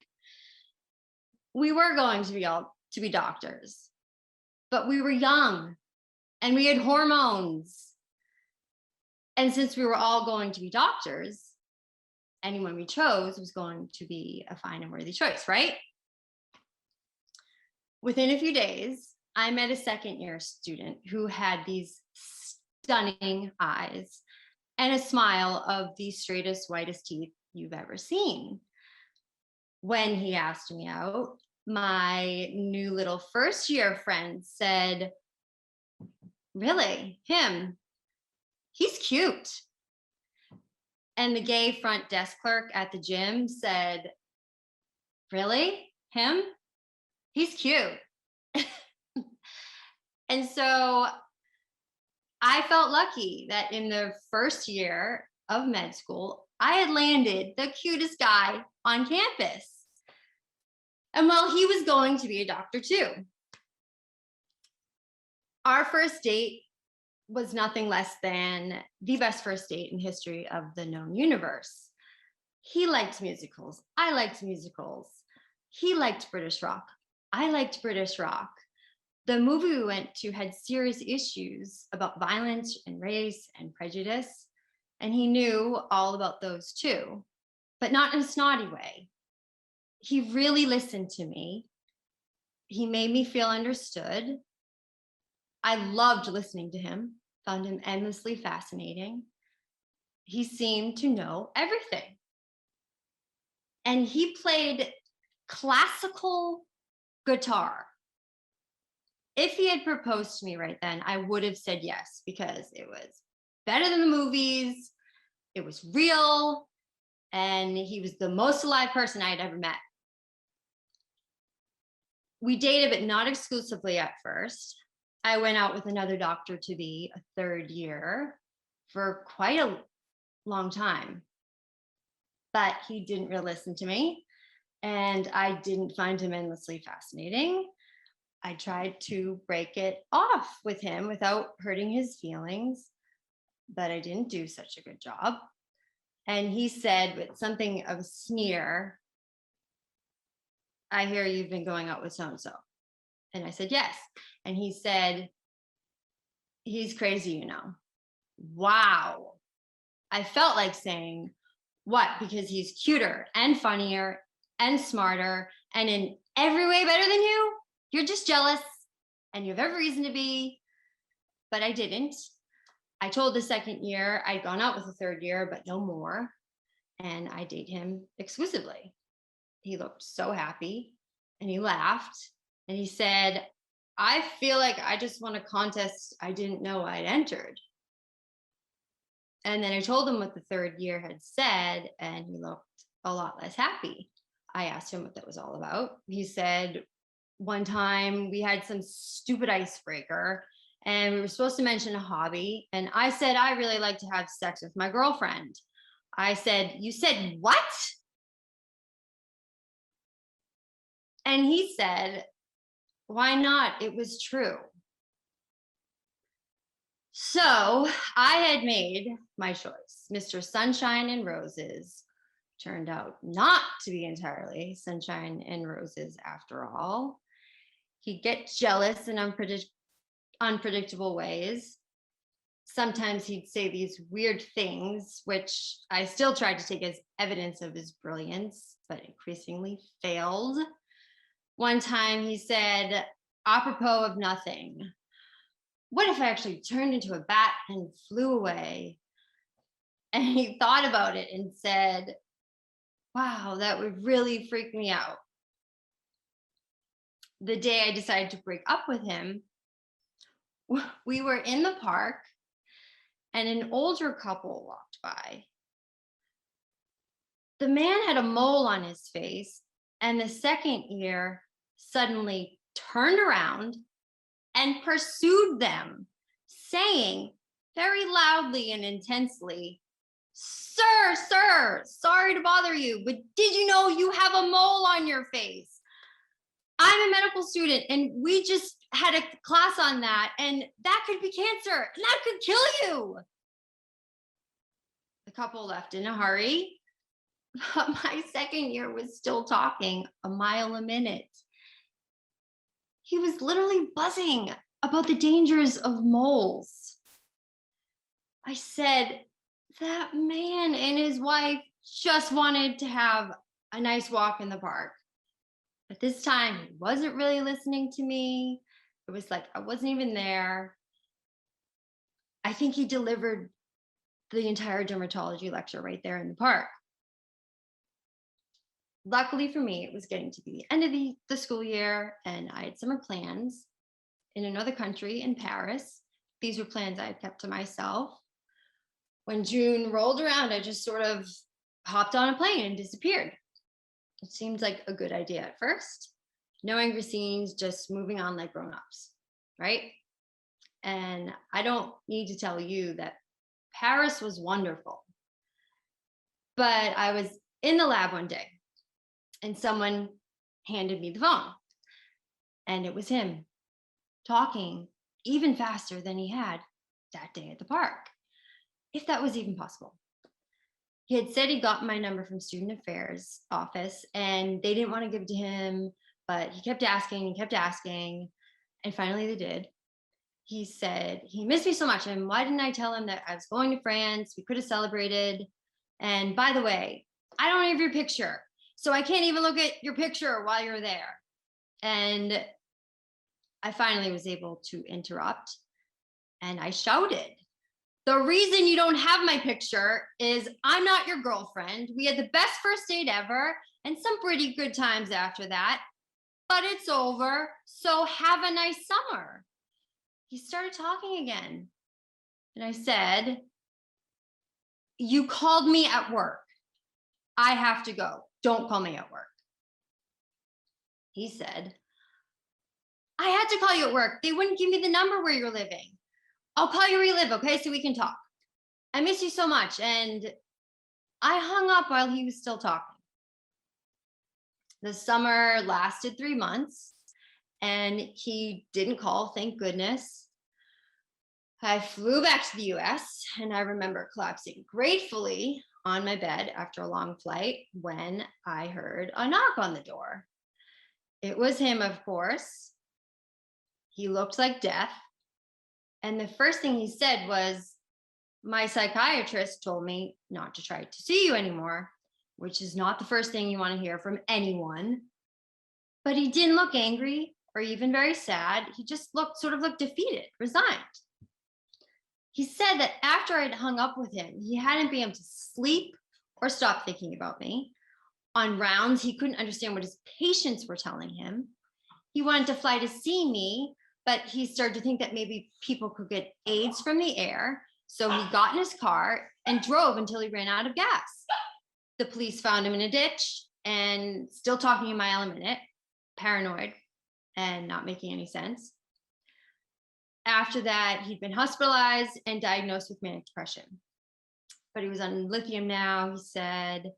We were going to be doctors, but we were young and we had hormones. And since we were all going to be doctors, anyone we chose was going to be a fine and worthy choice, right? Within a few days, I met a second-year student who had these stunning eyes and a smile of the straightest, whitest teeth you've ever seen. When he asked me out, my new little first-year friend said, "Really? Him? He's cute." And the gay front desk clerk at the gym said, "Really? Him? He's cute." And so I felt lucky that in the first year of med school, I had landed the cutest guy on campus. And well, he was going to be a doctor too. Our first date was nothing less than the best first date in history of the known universe. He liked musicals. I liked musicals. He liked British rock. I liked British rock. The movie we went to had serious issues about violence and race and prejudice, and he knew all about those too, but not in a snotty way. He really listened to me. He made me feel understood. I loved listening to him, found him endlessly fascinating. He seemed to know everything. And he played classical guitar. If he had proposed to me right then, I would have said yes, because it was better than the movies, it was real, and he was the most alive person I had ever met. We dated, but not exclusively at first. I went out with another doctor to be a third year for quite a long time. But he didn't really listen to me, and I didn't find him endlessly fascinating. I tried to break it off with him without hurting his feelings, but I didn't do such a good job. And he said with something of a sneer, "I hear you've been going out with so-and-so." And I said, "Yes." And he said, "He's crazy, you know." Wow. I felt like saying, "What? Because he's cuter and funnier and smarter and in every way better than you? You're just jealous and you have every reason to be." But I didn't. I told the second year I'd gone out with the third year, but no more. And I date him exclusively. He looked so happy and he laughed and he said, I feel like I just won a contest I didn't know I'd entered. And then I told him what the third year had said, and he looked a lot less happy. I asked him what that was all about. He said, one time we had some stupid icebreaker and we were supposed to mention a hobby. And I said, I really like to have sex with my girlfriend. I said, you said what? And he said, why not? It was true. So I had made my choice. Mr. Sunshine and Roses turned out not to be entirely sunshine and roses after all. He'd get jealous in unpredictable ways. Sometimes he'd say these weird things, which I still tried to take as evidence of his brilliance, but increasingly failed. One time he said, apropos of nothing, what if I actually turned into a bat and flew away? And he thought about it and said, wow, that would really freak me out. The day I decided to break up with him, we were in the park and an older couple walked by. The man had a mole on his face, and the second year suddenly turned around and pursued them, saying very loudly and intensely, sir, sorry to bother you, but did you know you have a mole on your face? I'm a medical student and we just had a class on that, and that could be cancer and that could kill you. The couple left in a hurry, but my second year was still talking a mile a minute. He was literally buzzing about the dangers of moles. I said, that man and his wife just wanted to have a nice walk in the park. But this time he wasn't really listening to me. It was like I wasn't even there. I think he delivered the entire dermatology lecture right there in the park. Luckily for me, it was getting to be the end of the school year, and I had summer plans in another country, in Paris. These were plans I had kept to myself. When June rolled around, I just sort of hopped on a plane and disappeared. It seemed like a good idea at first. No angry scenes, just moving on like grown-ups, right? And I don't need to tell you that Paris was wonderful. But I was in the lab one day and someone handed me the phone. And it was him talking even faster than he had that day at the park, if that was even possible. He had said he got my number from Student Affairs office and they didn't want to give it to him, but he kept asking, and finally they did. He said he missed me so much, and why didn't I tell him that I was going to France? We could have celebrated. And by the way, I don't have your picture, so I can't even look at your picture while you're there. And I finally was able to interrupt, and I shouted, the reason you don't have my picture is I'm not your girlfriend. We had the best first date ever and some pretty good times after that, but it's over, so have a nice summer. He started talking again, and I said, you called me at work. I have to go. Don't call me at work. He said, I had to call you at work. They wouldn't give me the number where you're living. I'll call you where you live, okay, so we can talk. I miss you so much. And I hung up while he was still talking. The summer lasted 3 months, and he didn't call, thank goodness. I flew back to the US, and I remember collapsing gratefully on my bed after a long flight when I heard a knock on the door. It was him, of course. He looked like death. And the first thing he said was, my psychiatrist told me not to try to see you anymore, which is not the first thing you want to hear from anyone. But he didn't look angry or even very sad. He just looked defeated, resigned. He said that after I'd hung up with him, he hadn't been able to sleep or stop thinking about me. On rounds, he couldn't understand what his patients were telling him. He wanted to fly to see me, but he started to think that maybe people could get AIDS from the air. So he got in his car and drove until he ran out of gas. The police found him in a ditch and still talking a mile a minute, paranoid and not making any sense. After that, he'd been hospitalized and diagnosed with manic depression. But he was on lithium now, he said,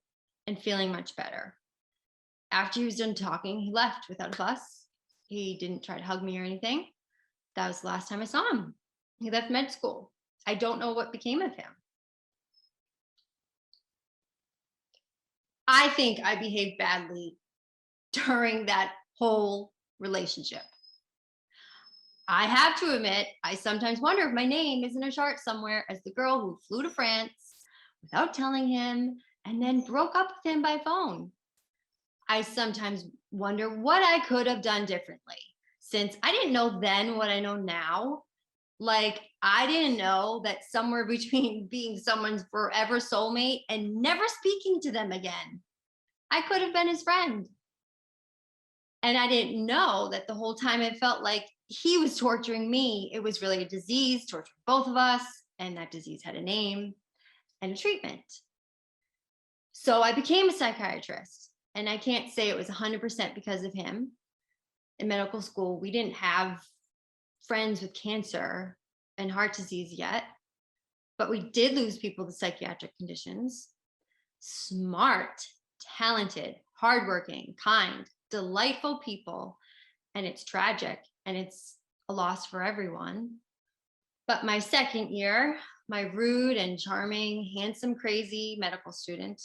and feeling much better. After he was done talking, he left without a fuss. He didn't try to hug me or anything. That was the last time I saw him. He left med school. I don't know what became of him. I think I behaved badly during that whole relationship. I have to admit, I sometimes wonder if my name is in a chart somewhere as the girl who flew to France without telling him and then broke up with him by phone. I sometimes wonder what I could have done differently, since I didn't know then what I know now. Like, I didn't know that somewhere between being someone's forever soulmate and never speaking to them again, I could have been his friend. And I didn't know that the whole time it felt like he was torturing me. It was really a disease, torturing both of us, and that disease had a name and a treatment. So I became a psychiatrist, and I can't say it was 100% because of him. In medical school, we didn't have friends with cancer and heart disease yet, but we did lose people with psychiatric conditions. Smart, talented, hardworking, kind, delightful people, and it's tragic and it's a loss for everyone. But my second year, my rude and charming, handsome, crazy medical student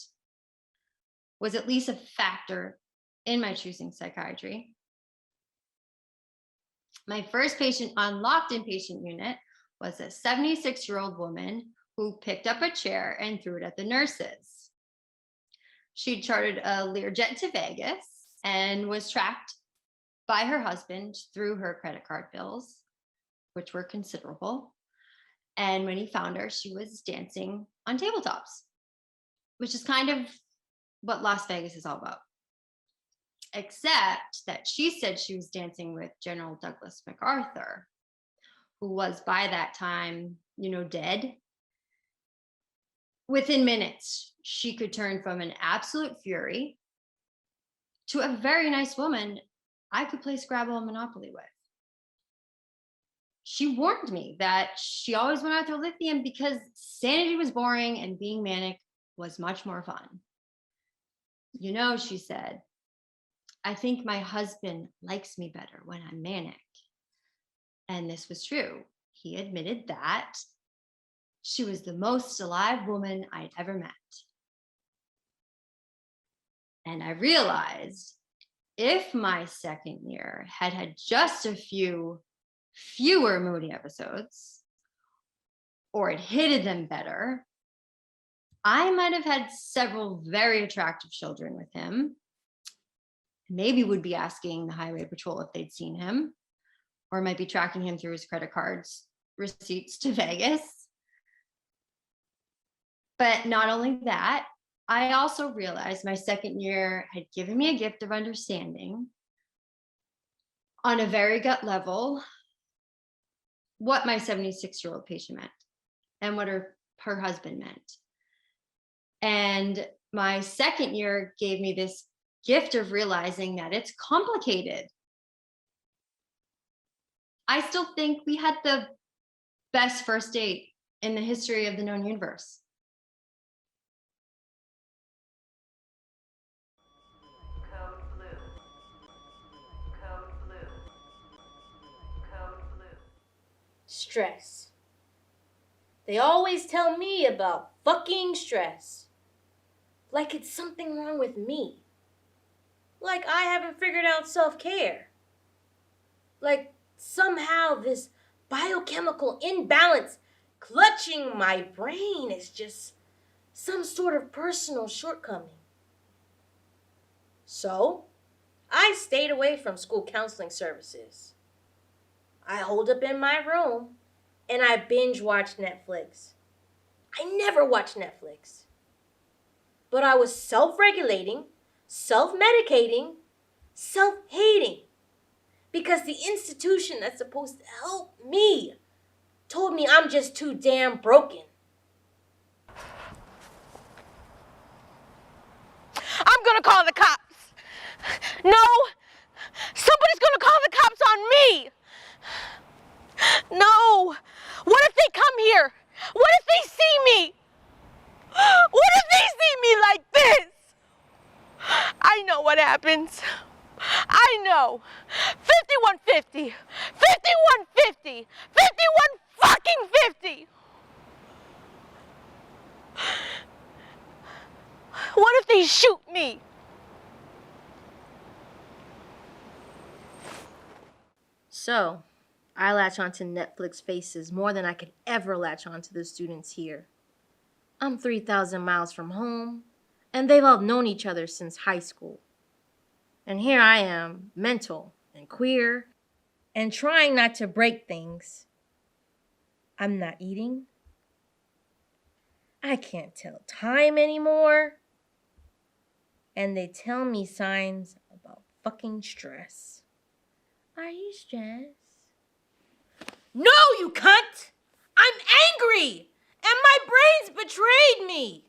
was at least a factor in my choosing psychiatry. My first patient on locked inpatient unit was a 76-year-old woman who picked up a chair and threw it at the nurses. She chartered a Learjet to Vegas and was tracked by her husband through her credit card bills, which were considerable. And when he found her, she was dancing on tabletops, which is kind of what Las Vegas is all about. Except that she said she was dancing with General Douglas MacArthur, who was by that time, dead. Within minutes, she could turn from an absolute fury to a very nice woman I could play Scrabble and Monopoly with. She warned me that she always went after lithium because sanity was boring and being manic was much more fun. She said, I think my husband likes me better when I'm manic. And this was true. He admitted that. She was the most alive woman I'd ever met. And I realized if my second year had had just a fewer moody episodes, or had hidden them better, I might have had several very attractive children with him. Maybe would be asking the highway patrol if they'd seen him, or might be tracking him through his credit cards, receipts to Vegas. But not only that, I also realized my second year had given me a gift of understanding on a very gut level what my 76-year-old patient meant and what her husband meant. And my second year gave me this gift of realizing that it's complicated. I still think we had the best first date in the history of the known universe. Code blue. Code blue. Code blue. Stress. They always tell me about fucking stress. Like it's something wrong with me. Like I haven't figured out self-care. Like somehow this biochemical imbalance clutching my brain is just some sort of personal shortcoming. So, I stayed away from school counseling services. I holed up in my room and I binge watched Netflix. I never watch Netflix. But I was self-regulating, self-medicating, self-hating. Because the institution that's supposed to help me told me I'm just too damn broken. I'm gonna call the cops. No, somebody's gonna call the cops on me. No, what if they come here? What if they see me? What if they see me like this? I know what happens. I know. 5150, 5150, 51 fucking 50. What if they shoot me? So, I latch onto Netflix faces more than I could ever latch onto the students here. I'm 3,000 miles from home, and they've all known each other since high school. And here I am, mental and queer, and trying not to break things. I'm not eating. I can't tell time anymore. And they tell me signs about fucking stress. Are you stressed? No, you cunt! I'm angry! And my brain's betrayed me!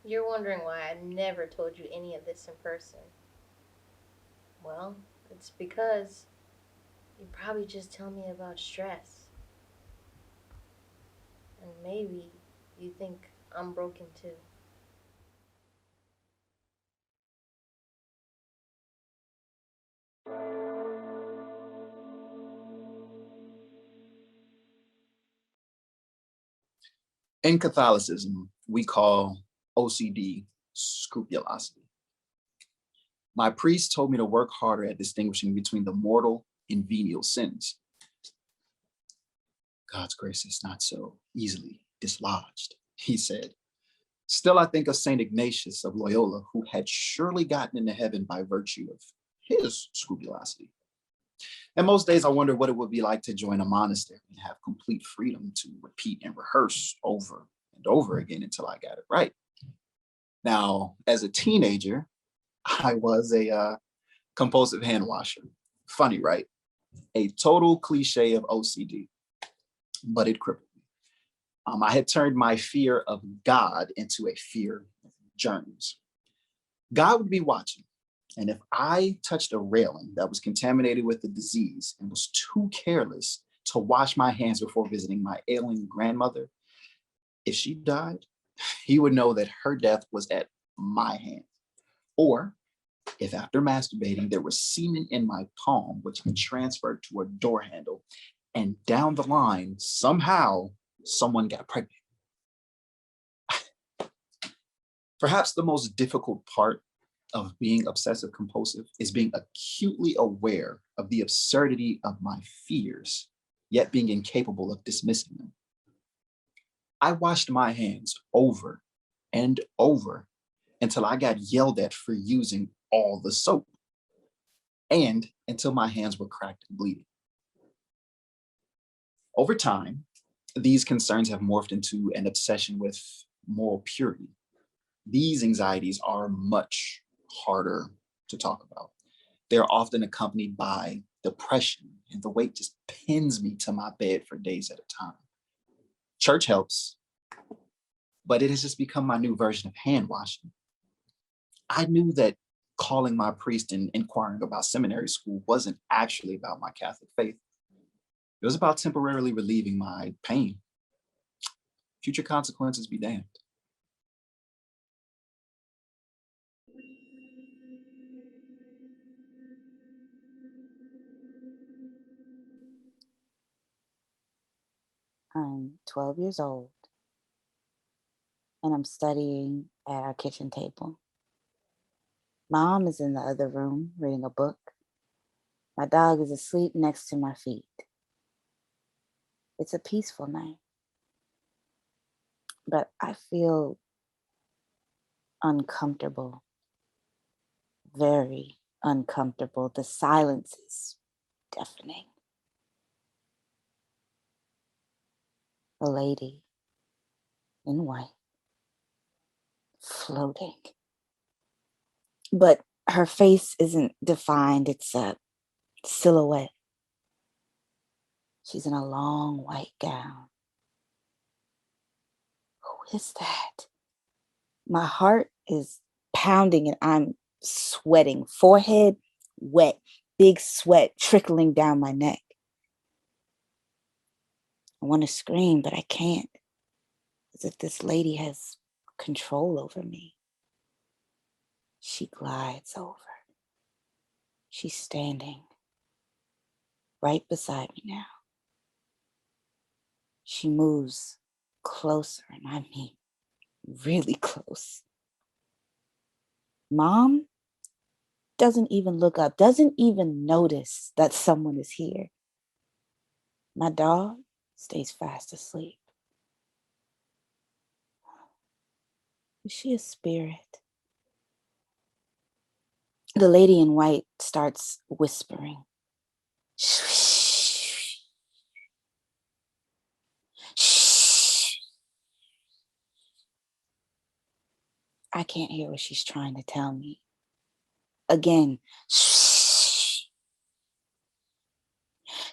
You're wondering why I never told you any of this in person. Well, it's because you probably just tell me about stress. And maybe you think I'm broken too. In Catholicism, we call OCD scrupulosity. My priest told me to work harder at distinguishing between the mortal and venial sins. God's grace is not so easily dislodged, he said. Still, I think of St. Ignatius of Loyola, who had surely gotten into heaven by virtue of his scrupulosity. And most days I wonder what it would be like to join a monastery and have complete freedom to repeat and rehearse over and over again until I got it right. Now, as a teenager, I was a compulsive hand washer. Funny, right? A total cliche of OCD, but it crippled me. I had turned my fear of God into a fear of germs. God would be watching. And if I touched a railing that was contaminated with the disease and was too careless to wash my hands before visiting my ailing grandmother, if she died, he would know that her death was at my hand. Or if after masturbating, there was semen in my palm, which had transferred to a door handle, and down the line, somehow, someone got pregnant. Perhaps the most difficult part of being obsessive compulsive is being acutely aware of the absurdity of my fears, yet being incapable of dismissing them. I washed my hands over and over until I got yelled at for using all the soap, and until my hands were cracked and bleeding. Over time, these concerns have morphed into an obsession with moral purity. These anxieties are much harder to talk about. They're often accompanied by depression, and the weight just pins me to my bed for days at a time. Church helps, but it has just become my new version of hand washing. I knew that calling my priest and inquiring about seminary school wasn't actually about my Catholic faith. It was about temporarily relieving my pain. Future consequences be damned. I'm 12 years old, and I'm studying at our kitchen table. Mom is in the other room reading a book. My dog is asleep next to my feet. It's a peaceful night, but I feel uncomfortable, very uncomfortable. The silence is deafening. A lady in white, floating. But her face isn't defined, it's a silhouette. She's in a long white gown. Who is that? My heart is pounding and I'm sweating. Forehead wet, big sweat trickling down my neck. I want to scream, but I can't. As if this lady has control over me. She glides over. She's standing right beside me now. She moves closer, and I mean really close. Mom doesn't even look up, doesn't even notice that someone is here. My dog stays fast asleep. Is she a spirit? The lady in white starts whispering. Shh. Shh. I can't hear what she's trying to tell me. Again. Shh.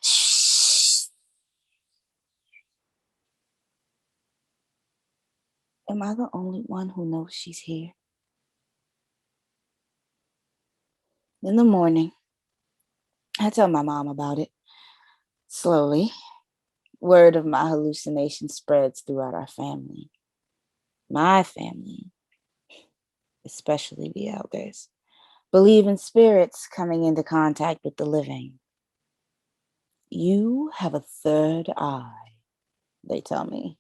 Shh. Am I the only one who knows she's here? In the morning, I tell my mom about it. Slowly, word of my hallucination spreads throughout our family. My family, especially the elders, believe in spirits coming into contact with the living. You have a third eye, they tell me.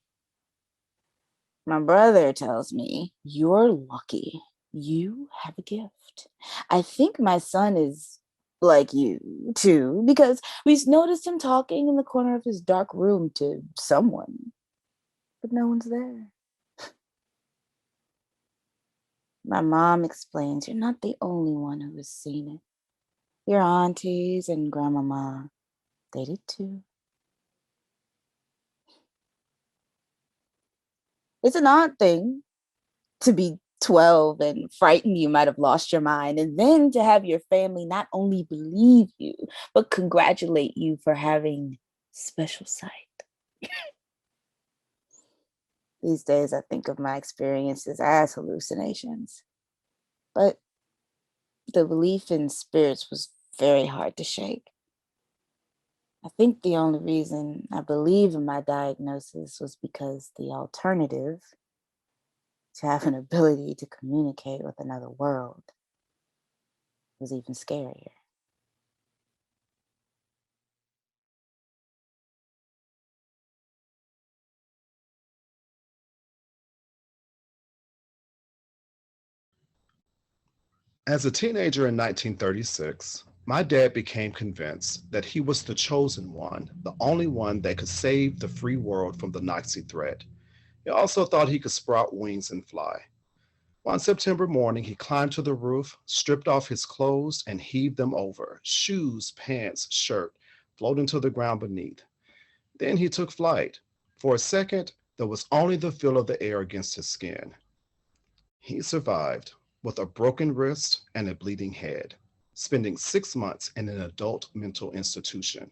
My brother tells me, you're lucky. You have a gift. I think my son is like you, too, because we've noticed him talking in the corner of his dark room to someone, but no one's there. My mom explains, you're not the only one who has seen it. Your aunties and grandmama, they did too. It's an odd thing to be 12 and frightened you might have lost your mind, and then to have your family not only believe you, but congratulate you for having special sight. These days, I think of my experiences as hallucinations, but the belief in spirits was very hard to shake. I think the only reason I believe in my diagnosis was because the alternative, to have an ability to communicate with another world, was even scarier. As a teenager in 1936, my dad became convinced that he was the chosen one, the only one that could save the free world from the Nazi threat. He also thought he could sprout wings and fly. One September morning, he climbed to the roof, stripped off his clothes, and heaved them over, shoes, pants, shirt, floating to the ground beneath. Then he took flight. For a second, there was only the feel of the air against his skin. He survived with a broken wrist and a bleeding head, spending 6 months in an adult mental institution.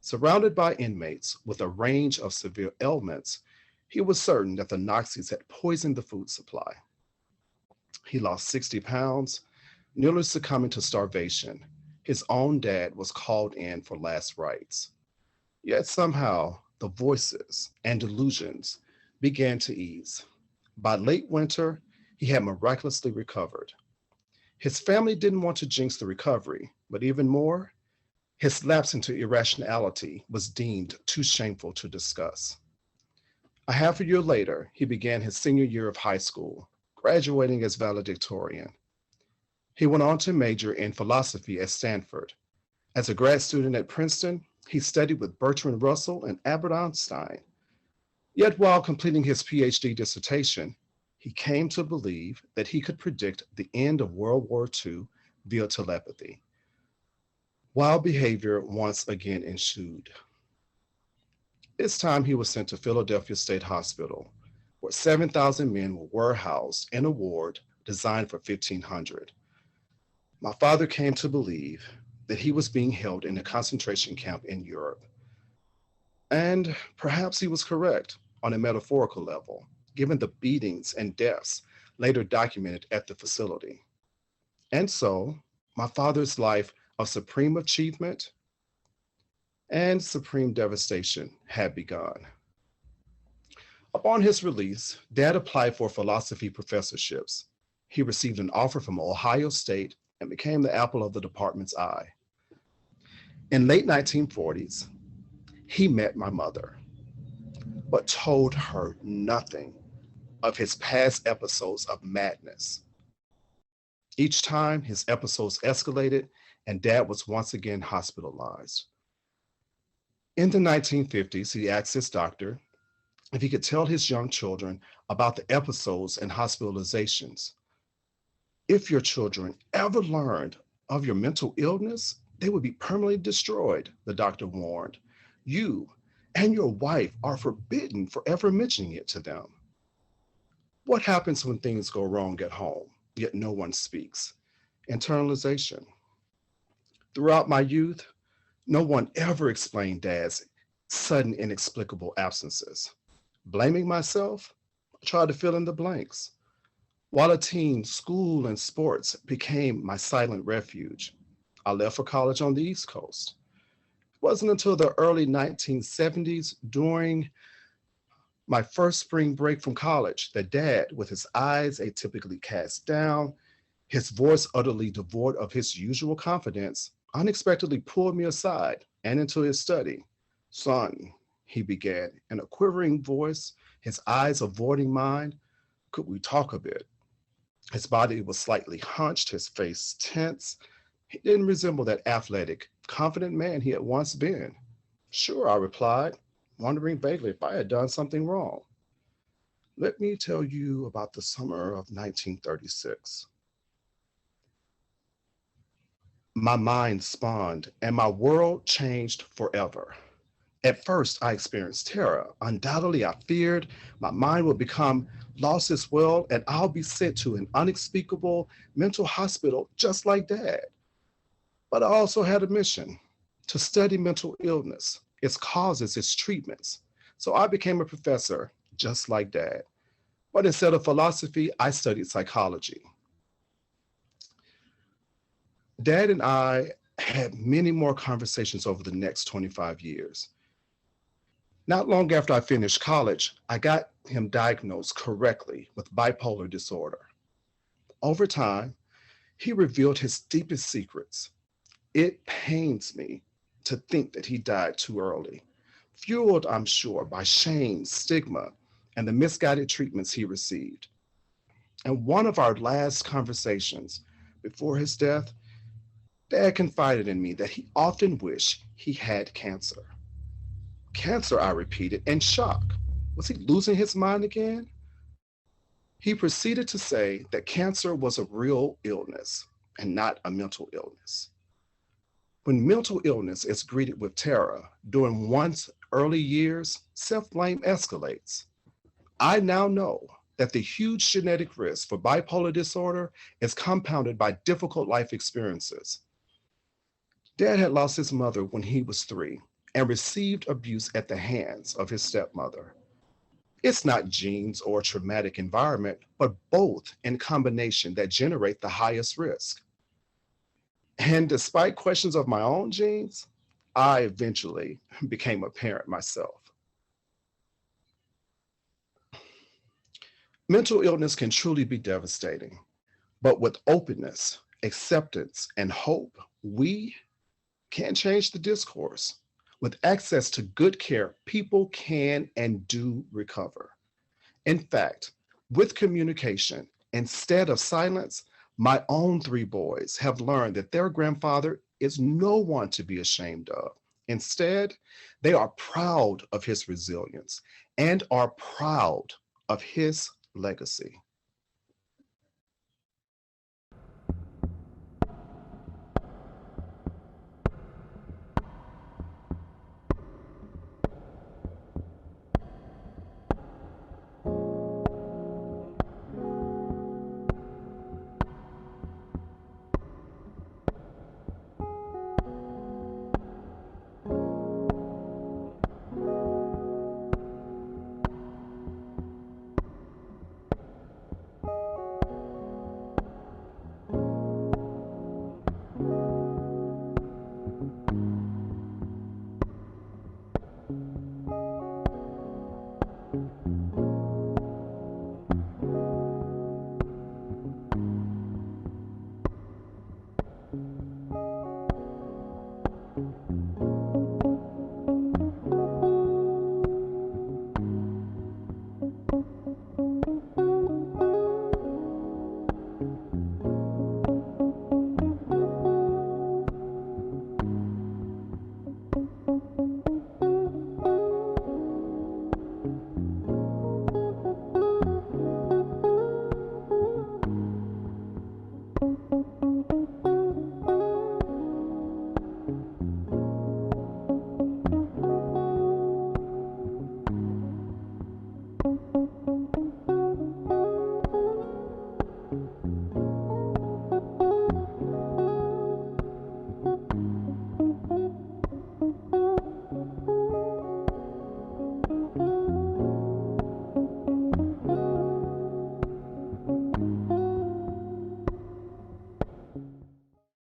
Surrounded by inmates with a range of severe ailments, he was certain that the Nazis had poisoned the food supply. He lost 60 pounds, nearly succumbing to starvation. His own dad was called in for last rites. Yet somehow, the voices and delusions began to ease. By late winter, he had miraculously recovered. His family didn't want to jinx the recovery, but even more, his lapse into irrationality was deemed too shameful to discuss. A half a year later, he began his senior year of high school, graduating as valedictorian. He went on to major in philosophy at Stanford. As a grad student at Princeton, he studied with Bertrand Russell and Albert Einstein. Yet while completing his PhD dissertation, he came to believe that he could predict the end of World War II via telepathy. Wild behavior once again ensued. This time he was sent to Philadelphia State Hospital, where 7,000 men were housed in a ward designed for 1,500. My father came to believe that he was being held in a concentration camp in Europe. And perhaps he was correct on a metaphorical level, given the beatings and deaths later documented at the facility. And so, my father's life of supreme achievement and supreme devastation had begun. Upon his release, Dad applied for philosophy professorships. He received an offer from Ohio State and became the apple of the department's eye. In late 1940s, he met my mother, but told her nothing of his past episodes of madness. Each time his episodes escalated and Dad was once again hospitalized. In the 1950s, he asked his doctor if he could tell his young children about the episodes and hospitalizations. If your children ever learned of your mental illness, they would be permanently destroyed, the doctor warned. You and your wife are forbidden for ever mentioning it to them. What happens when things go wrong at home, yet no one speaks? Internalization. Throughout my youth, no one ever explained Dad's sudden inexplicable absences. Blaming myself, I tried to fill in the blanks. While a teen, school and sports became my silent refuge. I left for college on the East Coast. It wasn't until the early 1970s, during my first spring break from college, that Dad, with his eyes atypically cast down, his voice utterly devoid of his usual confidence, unexpectedly pulled me aside and into his study. "Son," he began in a quivering voice, his eyes avoiding mine, "could we talk a bit?" His body was slightly hunched, his face tense. He didn't resemble that athletic, confident man he had once been. "Sure," I replied, wondering vaguely if I had done something wrong. "Let me tell you about the summer of 1936. My mind spawned and my world changed forever. At first, I experienced terror. Undoubtedly, I feared my mind would become lost as well, and I'll be sent to an unspeakable mental hospital just like Dad. But I also had a mission: to study mental illness, its causes, its treatments. So I became a professor just like Dad. But instead of philosophy, I studied psychology. Dad and I had many more conversations over the next 25 years. Not long after I finished college, I got him diagnosed correctly with bipolar disorder. Over time, he revealed his deepest secrets. It pains me to think that he died too early, fueled, I'm sure, by shame, stigma, and the misguided treatments he received. And one of our last conversations before his death, Dad confided in me that he often wished he had cancer. "Cancer," I repeated in shock. Was he losing his mind again? He proceeded to say that cancer was a real illness and not a mental illness. When mental illness is greeted with terror during one's early years, self-blame escalates. I now know that the huge genetic risk for bipolar disorder is compounded by difficult life experiences. Dad had lost his mother when he was 3 and received abuse at the hands of his stepmother. It's not genes or traumatic environment, but both in combination that generate the highest risk. And despite questions of my own genes, I eventually became a parent myself. Mental illness can truly be devastating, but with openness, acceptance, and hope, we can change the discourse. With access to good care, people can and do recover. In fact, with communication, instead of silence, my own 3 boys have learned that their grandfather is no one to be ashamed of. Instead, they are proud of his resilience and are proud of his legacy.